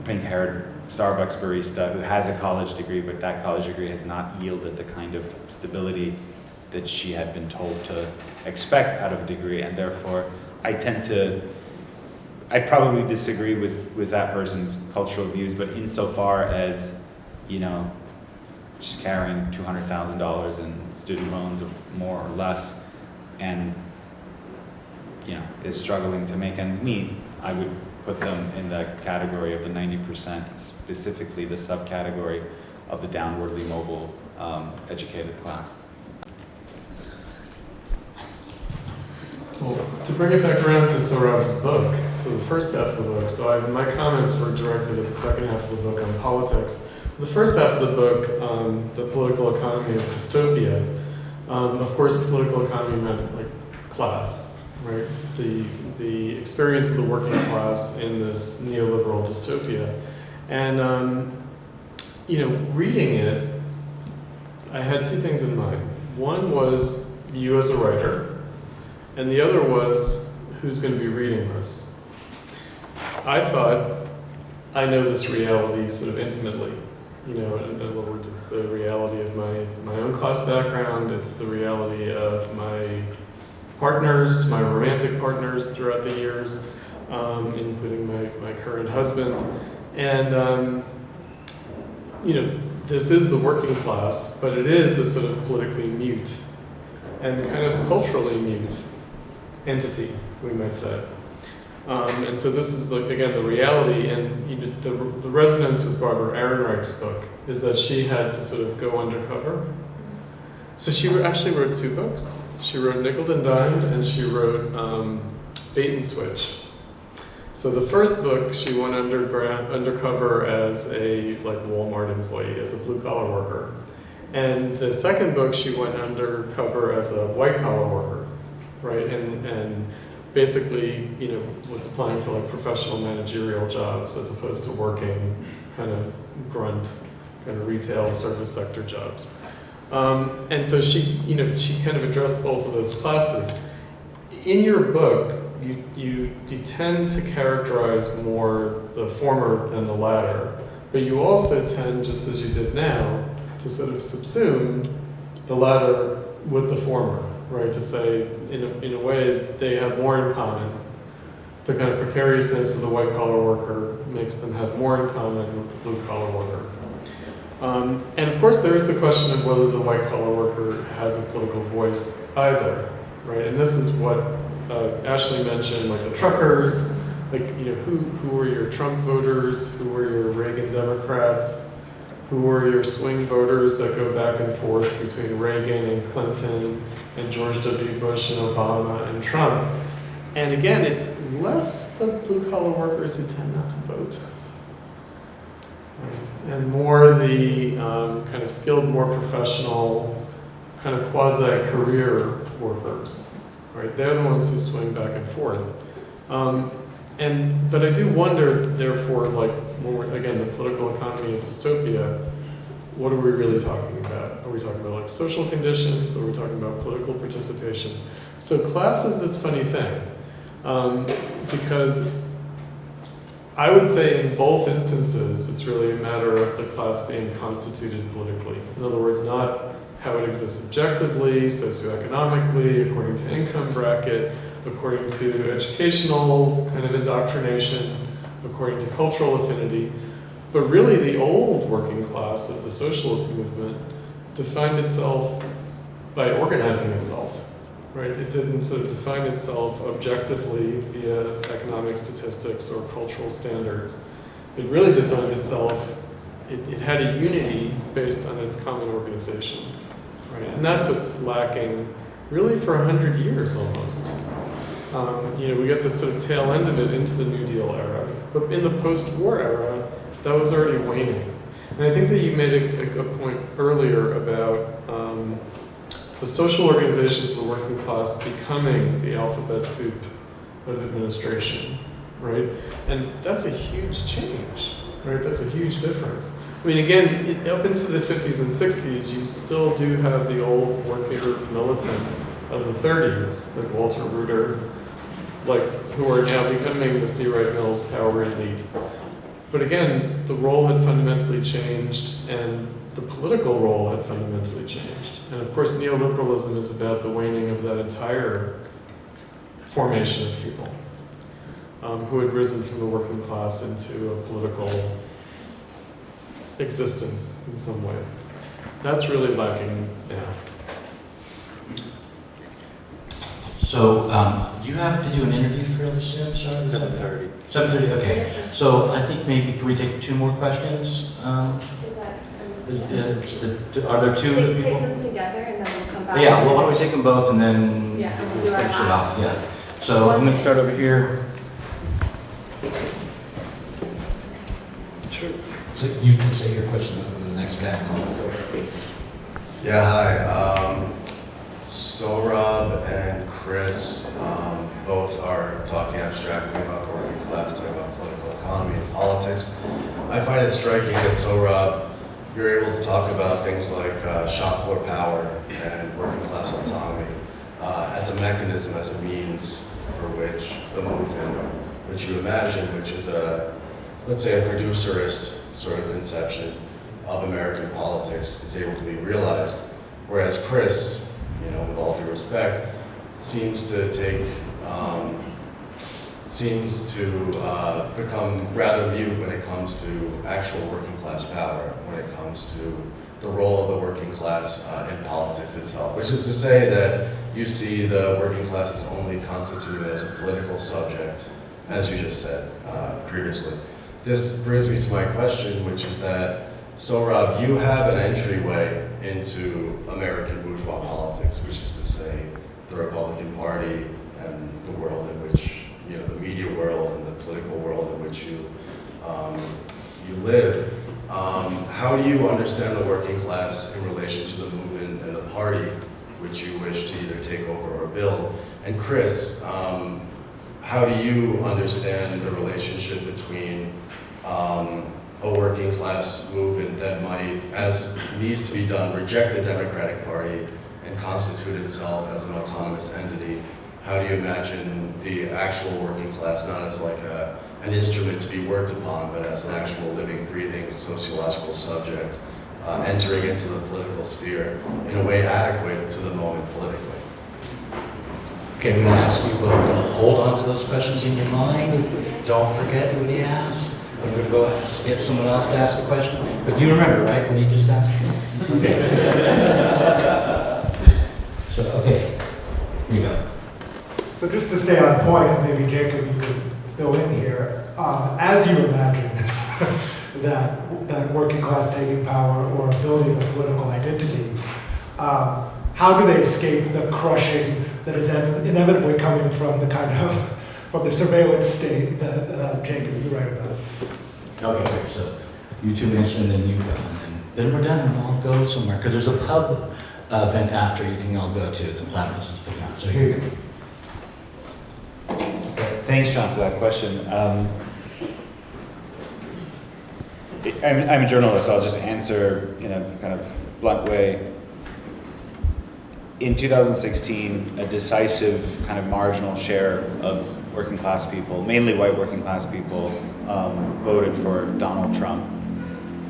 pink-haired Starbucks barista who has a college degree, but that college degree has not yielded the kind of stability that she had been told to expect out of a degree, and therefore I probably disagree with that person's cultural views, but insofar as, just carrying $200,000 in student loans or more or less, and, is struggling to make ends meet, I would put them in the category of the 90%, specifically the subcategory of the downwardly mobile educated class. Well, to bring it back around to Sohrab's book, so the first half of the book, my comments were directed at the second half of the book on politics. The first half of the book, the political economy of dystopia, of course political economy meant like class, right? The experience of the working class in this neoliberal dystopia. And, reading it, I had two things in mind. One was you as a writer, and the other was, who's going to be reading this? I thought, I know this reality sort of intimately. In other words, it's the reality of my own class background, it's the reality of my partners, my romantic partners throughout the years. including my current husband. And, this is the working class, but it is a sort of politically mute and kind of culturally mute entity, we might say. And so this is, again, the reality, and the resonance with Barbara Ehrenreich's book is that she had to sort of go undercover. So she actually wrote 2 books. She wrote Nickel and Dimed, and she wrote Bait and Switch. So the first book, she went undercover as a Walmart employee, as a blue-collar worker. And the second book, she went undercover as a white-collar worker, right? And basically, was applying for professional managerial jobs as opposed to working kind of grunt, kind of retail service sector jobs. And so she kind of addressed both of those classes. In your book, you tend to characterize more the former than the latter, but you also tend, just as you did now, to sort of subsume the latter with the former, right? To say, in a way, they have more in common. The kind of precariousness of the white-collar worker makes them have more in common with the blue-collar worker. And of course, there is the question of whether the white-collar worker has a political voice either, right? And this is what Ashley mentioned, the truckers, who were your Trump voters, who were your Reagan Democrats, who were your swing voters that go back and forth between Reagan and Clinton and George W. Bush and Obama and Trump. And again, it's less the blue-collar workers who tend not to vote. Right? And more the kind of skilled, more professional, kind of quasi-career workers. Right? They're the ones who swing back and forth. But I do wonder, therefore, when we're, again, the political economy of dystopia, what are we really talking about? Are we talking about social conditions? Or are we talking about political participation? So class is this funny thing, because I would say in both instances, it's really a matter of the class being constituted politically. In other words, not how it exists objectively, socioeconomically, according to income bracket, according to educational kind of indoctrination, according to cultural affinity. But really the old working class of the socialist movement defined itself by organizing itself, right? It didn't sort of define itself objectively via economic statistics or cultural standards. It really defined itself, it had a unity based on its common organization, right? And that's what's lacking really for 100 years almost. We get the sort of tail end of it into the New Deal era, but in the post-war era, that was already waning. And I think that you made a point earlier about the social organizations of the working class becoming the alphabet soup of administration, right? And that's a huge change, right? That's a huge difference. I mean, again, up into the 50s and 60s, you still do have the old worker militants of the 30s, like Walter Reuther, who are now becoming the C. Wright Mills power elite. But again, the role had fundamentally changed, and the political role had fundamentally changed. And of course, neoliberalism is about the waning of that entire formation of people who had risen from the working class into a political existence in some way. That's really lacking now. So you have to do an interview fairly soon, sorry? 7:30. 7:30, okay. So I think maybe, can we take 2 more questions? Are there 2 Take people? them together and then we'll come back. Yeah, well, why don't we take them both and then Yeah, and we'll we'll do our finish it last. off, yeah. So I'm gonna start over here. Sure. So you can say your question over the next guy. Yeah, hi. Sohrab and Chris both are talking abstractly about the working class, talking about political economy and politics. I find it striking that Sohrab, you're able to talk about things like shop floor power and working class autonomy as a mechanism, as a means for which the movement, which you imagine, which is let's say a producerist sort of conception of American politics, is able to be realized. Whereas Chris, with all due respect, seems to take seems to become rather mute when it comes to actual working class power, when it comes to the role of the working class in politics itself, which is to say that you see the working class as only constituted as a political subject, as you just said previously. This brings me to my question, which is that, Sohrab, you have an entryway into American bourgeois politics, which is to say the Republican Party and the world in which, you know, the media world and the political world in which you live. How do you understand the working class in relation to the movement and the party which you wish to either take over or build? And Chris, how do you understand the relationship between a working class movement that might, as needs to be done, reject the Democratic Party and constitute itself as an autonomous entity? How do you imagine the actual working class, not as like an instrument to be worked upon, but as an actual living, breathing, sociological subject, entering into the political sphere in a way adequate to the moment politically? Okay, I'm going to ask you both to hold on to those questions in your mind. Don't forget what he asked. I'm going to go get someone else to ask a question. But you remember, right, when he just asked? Okay. So, okay, here we go. So just to stay on point, and maybe Jacob, you could fill in here. As you imagine that working class taking power or building a political identity, how do they escape the crushing that is inevitably coming from the kind of from the surveillance state that Jacob, you write about? Okay, great. So you two answer and then you go. And then we're done and we'll all go somewhere. Because there's a pub event after you can all go to the Platypus is putting on. So here you go. Thanks, John, for that question. I'm a journalist, so I'll just answer in a kind of blunt way. In 2016, a decisive kind of marginal share of working class people, mainly white working class people, voted for Donald Trump.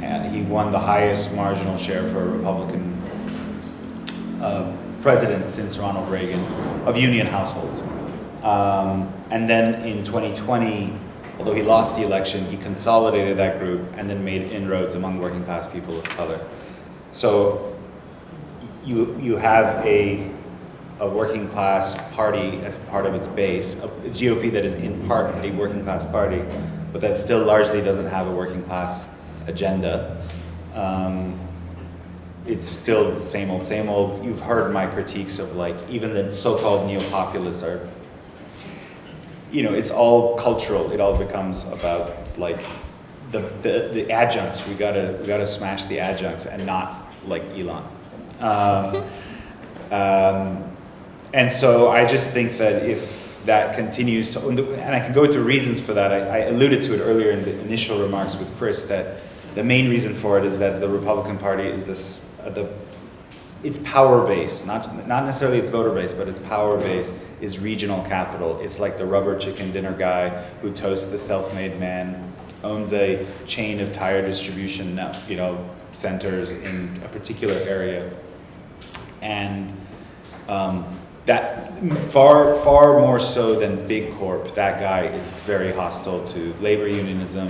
And he won the highest marginal share for a Republican president since Ronald Reagan of union households. And then in 2020, although he lost the election, he consolidated that group and then made inroads among working class people of color. So you have a working class party as part of its base, a GOP that is in part a working class party, but that still largely doesn't have a working class agenda. It's still the same old, same old. You've heard my critiques of like, even the so-called neo-populists are, you know, it's all cultural. It all becomes about like the adjuncts. We gotta smash the adjuncts and not like Elon. And so I just think that if that continues to, and I can go into reasons for that. I alluded to it earlier in the initial remarks with Chris that the main reason for it is that the Republican Party is this, its power base, not necessarily its voter base, but its power base is regional capital. It's like the rubber chicken dinner guy who toasts the self-made man, owns a chain of tire distribution, centers in a particular area, and that far more so than Big Corp, that guy is very hostile to labor unionism,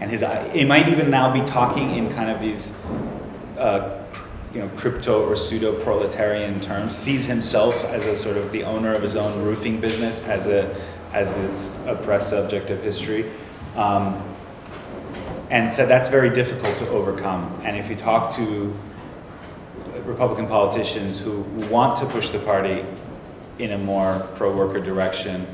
and he might even now be talking in kind of these crypto or pseudo-proletarian terms, sees himself as a sort of the owner of his own roofing business, as this oppressed subject of history. And so that's very difficult to overcome. And if you talk to Republican politicians who want to push the party in a more pro-worker direction,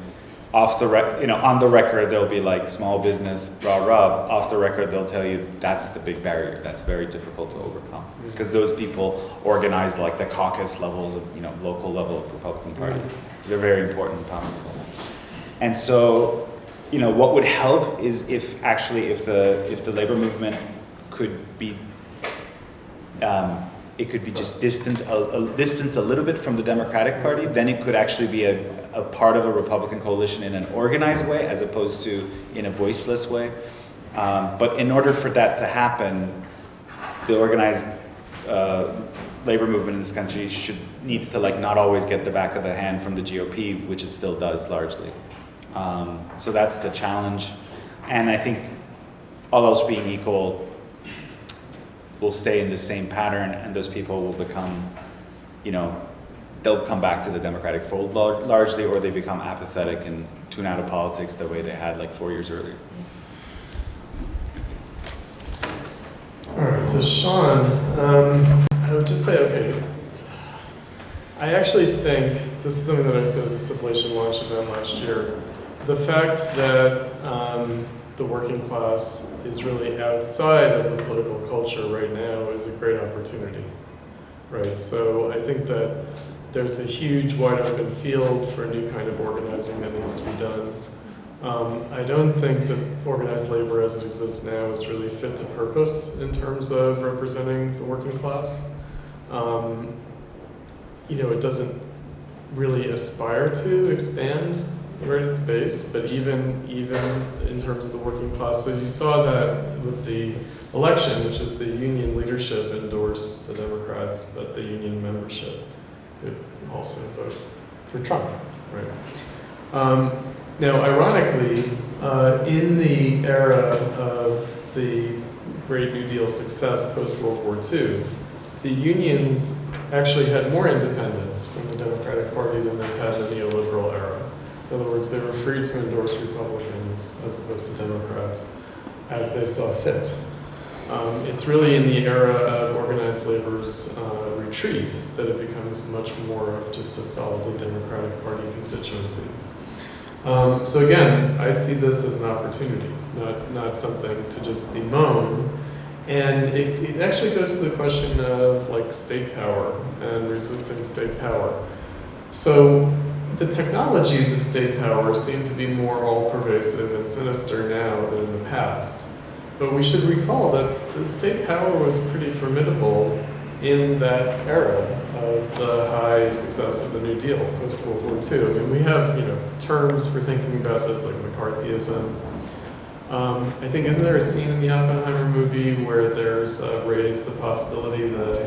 on the record they'll be like small business, rah rah. Off the record they'll tell you that's the big barrier. That's very difficult to overcome because those people organize like the caucus levels of local level of Republican Party. They're very important and powerful. And so, what would help is if the labor movement could be it could be just distanced a little bit from the Democratic Party, then it could actually be a part of a Republican coalition in an organized way as opposed to in a voiceless way. But in order for that to happen, the organized labor movement in this country needs to not always get the back of the hand from the GOP, which it still does largely. So that's the challenge. And I think all else being equal, we'll stay in the same pattern, and those people will become, they'll come back to the Democratic fold largely, or they become apathetic and tune out of politics the way they had like 4 years earlier. All right, so Sean, I would just say, okay, I actually think, this is something that I said at the Sublation launch event last year, the fact that the working class is really outside of the political culture right now is a great opportunity, right? So I think that there's a huge wide open field for a new kind of organizing that needs to be done. I don't think that organized labor as it exists now is really fit to purpose in terms of representing the working class. It doesn't really aspire to expand right its base, but even in terms of the working class. So you saw that with the election, which is the union leadership endorsed the Democrats, but the union membership could also vote for Trump, right? Now, ironically, in the era of the Great New Deal success post-World War II, the unions actually had more independence from the Democratic Party than they've had in the neoliberal era. In other words, they were free to endorse Republicans as opposed to Democrats as they saw fit. It's really in the era of organized labor's retreat that it becomes much more of just a solidly Democratic Party constituency. So again, I see this as an opportunity, not something to just bemoan. And it actually goes to the question of like state power and resisting state power. So the technologies of state power seem to be more all-pervasive and sinister now than in the past. But we should recall that the state power was pretty formidable in that era of the high success of the New Deal post-World War II. I mean, we have terms for thinking about this like McCarthyism. I think, isn't there a scene in the Oppenheimer movie where there's raised the possibility that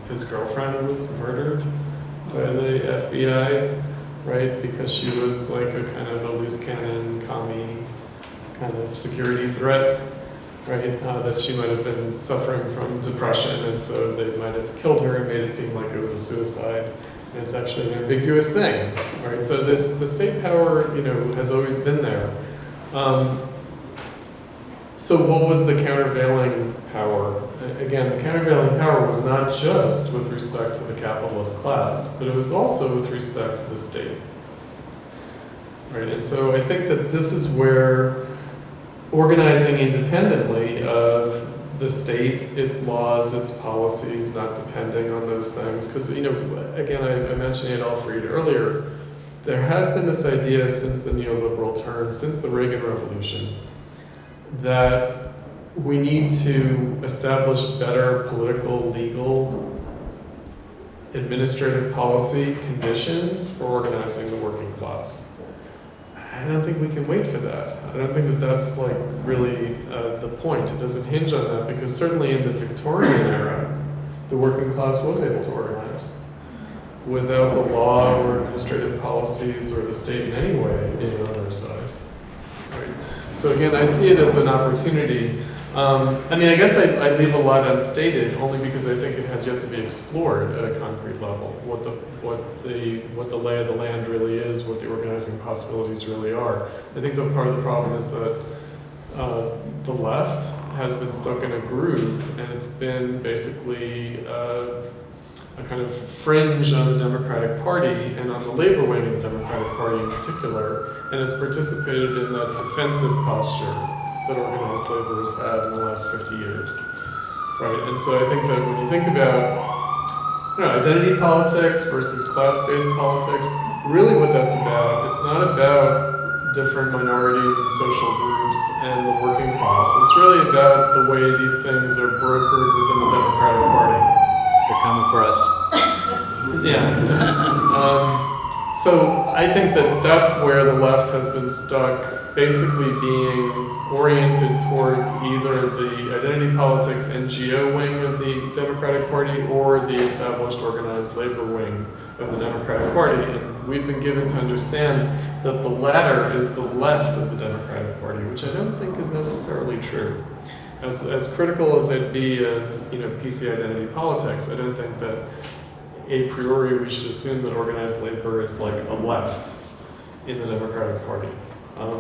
his girlfriend was murdered by the FBI, right? Because she was like a kind of a loose cannon, commie kind of security threat, right? That she might have been suffering from depression, and so they might have killed her and made it seem like it was a suicide. And it's actually an ambiguous thing, right? So the state power, has always been there. So what was the countervailing power? Again, the countervailing power was not just with respect to the capitalist class, but it was also with respect to the state. Right? And so I think that this is where organizing independently of the state, its laws, its policies, not depending on those things, because, again, I mentioned Adolf Reed earlier, there has been this idea since the neoliberal turn, since the Reagan Revolution, that we need to establish better political, legal, administrative policy conditions for organizing the working class. I don't think we can wait for that. I don't think that that's like really the point. It doesn't hinge on that, because certainly in the Victorian era, the working class was able to organize without the law or administrative policies or the state in any way being on their side. Right? So again, I see it as an opportunity. I guess I leave a lot unstated only because I think it has yet to be explored at a concrete level. What the lay of the land really is, what the organizing possibilities really are. I think that part of the problem is that the left has been stuck in a groove, and it's been basically a kind of fringe on the Democratic Party and on the labor wing of the Democratic Party in particular, and has participated in that defensive posture that organized labor has had in the last 50 years, right? And so I think that when you think about identity politics versus class-based politics, really what that's about, it's not about different minorities and social groups and the working class. It's really about the way these things are brokered within the Democratic Party. They're coming for us. Yeah. So I think that that's where the left has been stuck, basically being oriented towards either the identity politics NGO wing of the Democratic Party or the established organized labor wing of the Democratic Party, and we've been given to understand that the latter is the left of the Democratic Party, which I don't think is necessarily true. As critical as I'd be of PC identity politics, I don't think that a priori we should assume that organized labor is like a left in the Democratic Party,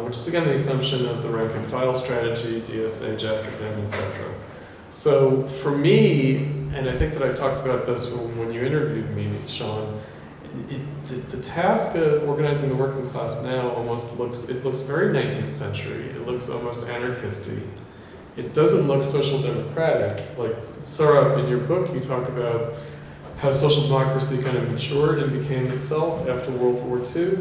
which is again the assumption of the rank and file strategy, DSA, Jacobin, etc. So for me, and I think that I talked about this when you interviewed me, Sean, the task of organizing the working class now almost looks very 19th century. It looks almost anarchisty. It doesn't look social democratic. Like Sohrab, in your book, you talk about how social democracy kind of matured and became itself after World War II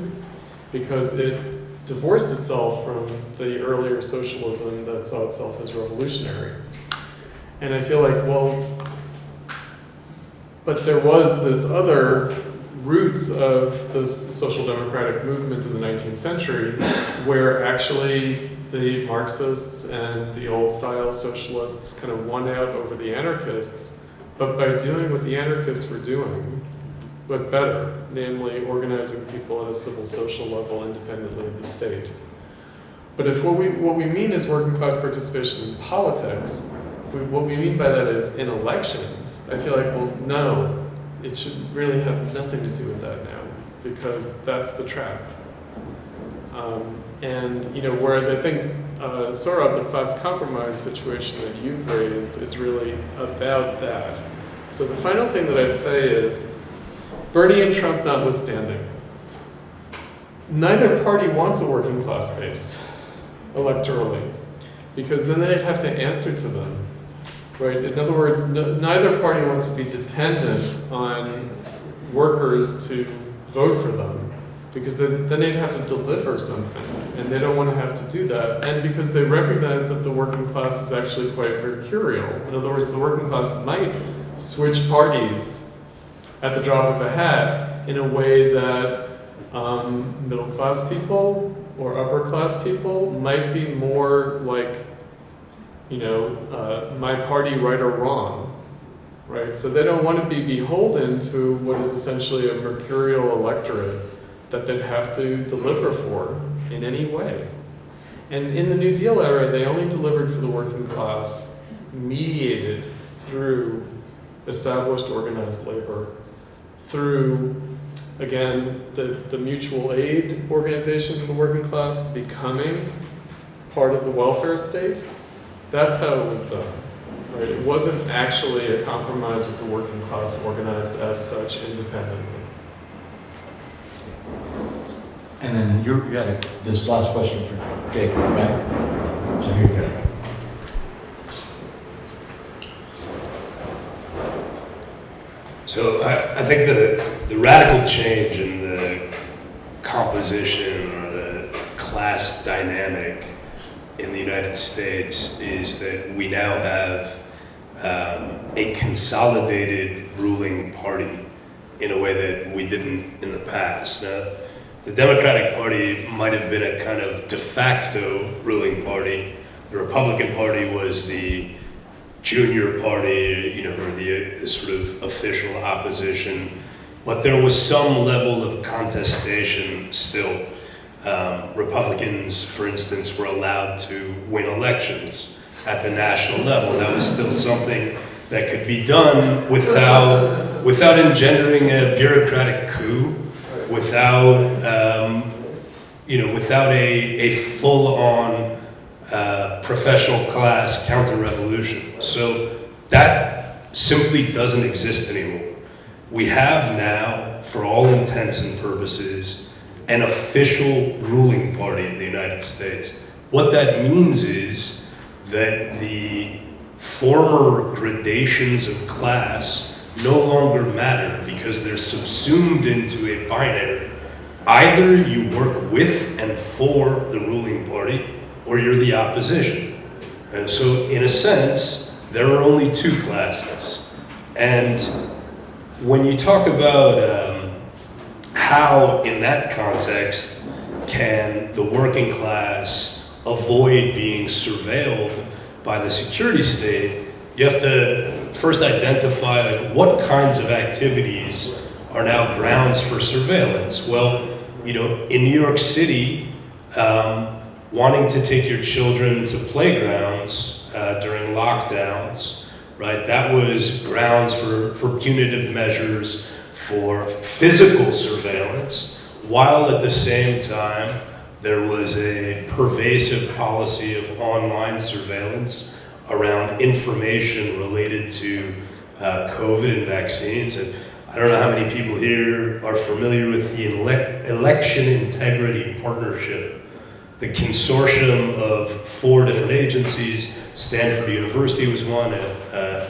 because it divorced itself from the earlier socialism that saw itself as revolutionary. And I feel like, well, but there was this other roots of the social democratic movement in the 19th century where actually the Marxists and the old style socialists kind of won out over the anarchists, but by doing what the anarchists were doing, but better, namely organizing people at a civil social level independently of the state. But if what we mean is working class participation in politics, what we mean by that is in elections, I feel like, well, no, it should really have nothing to do with that now, because that's the trap. And whereas I think Sohrab, the class compromise situation that you've raised is really about that. So the final thing that I'd say is, Bernie and Trump notwithstanding, neither party wants a working class base electorally, because then they'd have to answer to them, right? In other words, neither party wants to be dependent on workers to vote for them, because then they'd have to deliver something, and they don't want to have to do that, and because they recognize that the working class is actually quite mercurial. In other words, the working class might switch parties at the drop of a hat in a way that middle class people or upper class people might be more like, my party right or wrong, right? So they don't want to be beholden to what is essentially a mercurial electorate that they'd have to deliver for in any way. And in the New Deal era, they only delivered for the working class, mediated through established organized labor, through, again, the mutual aid organizations of the working class becoming part of the welfare state. That's how it was done, right? It wasn't actually a compromise with the working class organized as such independently. And then you had this last question for Jacob, right? So here you go. So I think the radical change in the composition or the class dynamic in the United States is that we now have a consolidated ruling party in a way that we didn't in the past. Now, the Democratic Party might have been a kind of de facto ruling party. The Republican Party was the junior party, or the sort of official opposition. But there was some level of contestation still. Republicans, for instance, were allowed to win elections at the national level. That was still something that could be done without engendering a bureaucratic coup, without a full-on professional class counter-revolution. So that simply doesn't exist anymore. We have now, for all intents and purposes, an official ruling party in the United States. What that means is that the former gradations of class no longer matter because they're subsumed into a binary. Either you work with and for the ruling party, or you're the opposition. And so in a sense, there are only two classes. And when you talk about how, in that context, can the working class avoid being surveilled by the security state, you have to first identify what kinds of activities are now grounds for surveillance. Well, you know, in New York City, wanting to take your children to playgrounds during lockdowns, right? That was grounds for punitive measures, for physical surveillance, while at the same time there was a pervasive policy of online surveillance around information related to COVID and vaccines. And I don't know how many people here are familiar with the Election Integrity Partnership, the consortium of 4 different agencies. Stanford University was one, a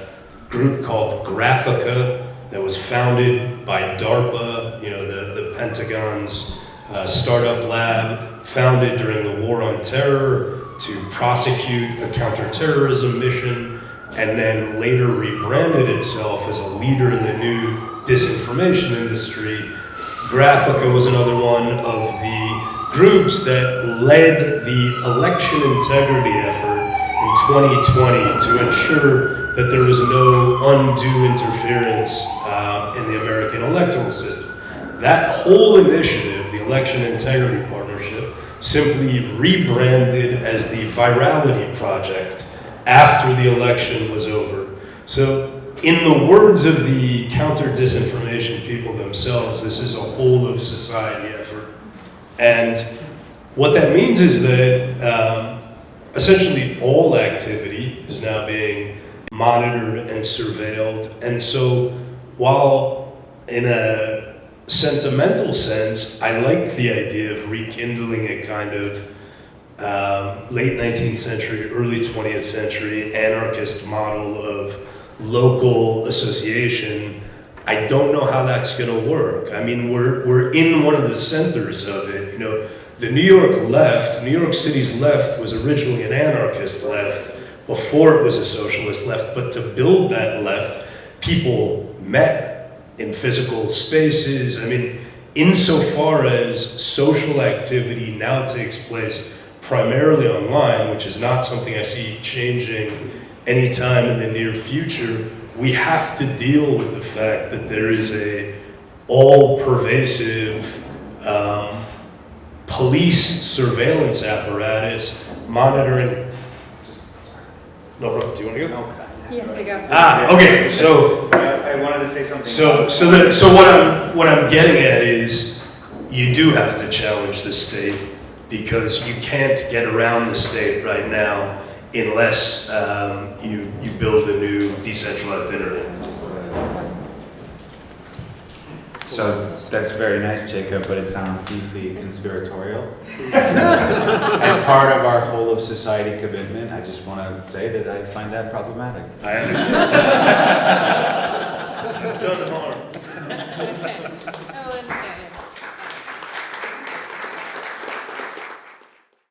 group called Graphica that was founded by DARPA, you know, the Pentagon's startup lab, founded during the War on Terror to prosecute a counterterrorism mission, and then later rebranded itself as a leader in the new disinformation industry. Graphica was another one of the groups that led the election integrity effort in 2020 to ensure that there was no undue interference in the American electoral system. That whole initiative, the Election Integrity Partnership, simply rebranded as the Virality Project after the election was over. So, in the words of the counter-disinformation people themselves, this is a whole-of-society effort. And what that means is that essentially all activity is now being monitored and surveilled. And so while in a sentimental sense, I like the idea of rekindling a kind of late 19th century, early 20th century anarchist model of local association, I don't know how that's going to work. I mean, we're in one of the centers of it. You know, the New York left, New York City's left was originally an anarchist left before it was a socialist left, but to build that left, people met in physical spaces. I mean, insofar as social activity now takes place primarily online, which is not something I see changing anytime in the near future, we have to deal with the fact that there is a all-pervasive police surveillance apparatus monitoring. No problem. Do you want to go? No, He has to go. Okay. So I wanted to say something. So what I'm getting at is you do have to challenge the state, because you can't get around the state right now unless you build a new decentralized internet. So that's very nice, Jacob, but it sounds deeply conspiratorial. As part of our whole of society commitment, I just want to say that I find that problematic. I understand.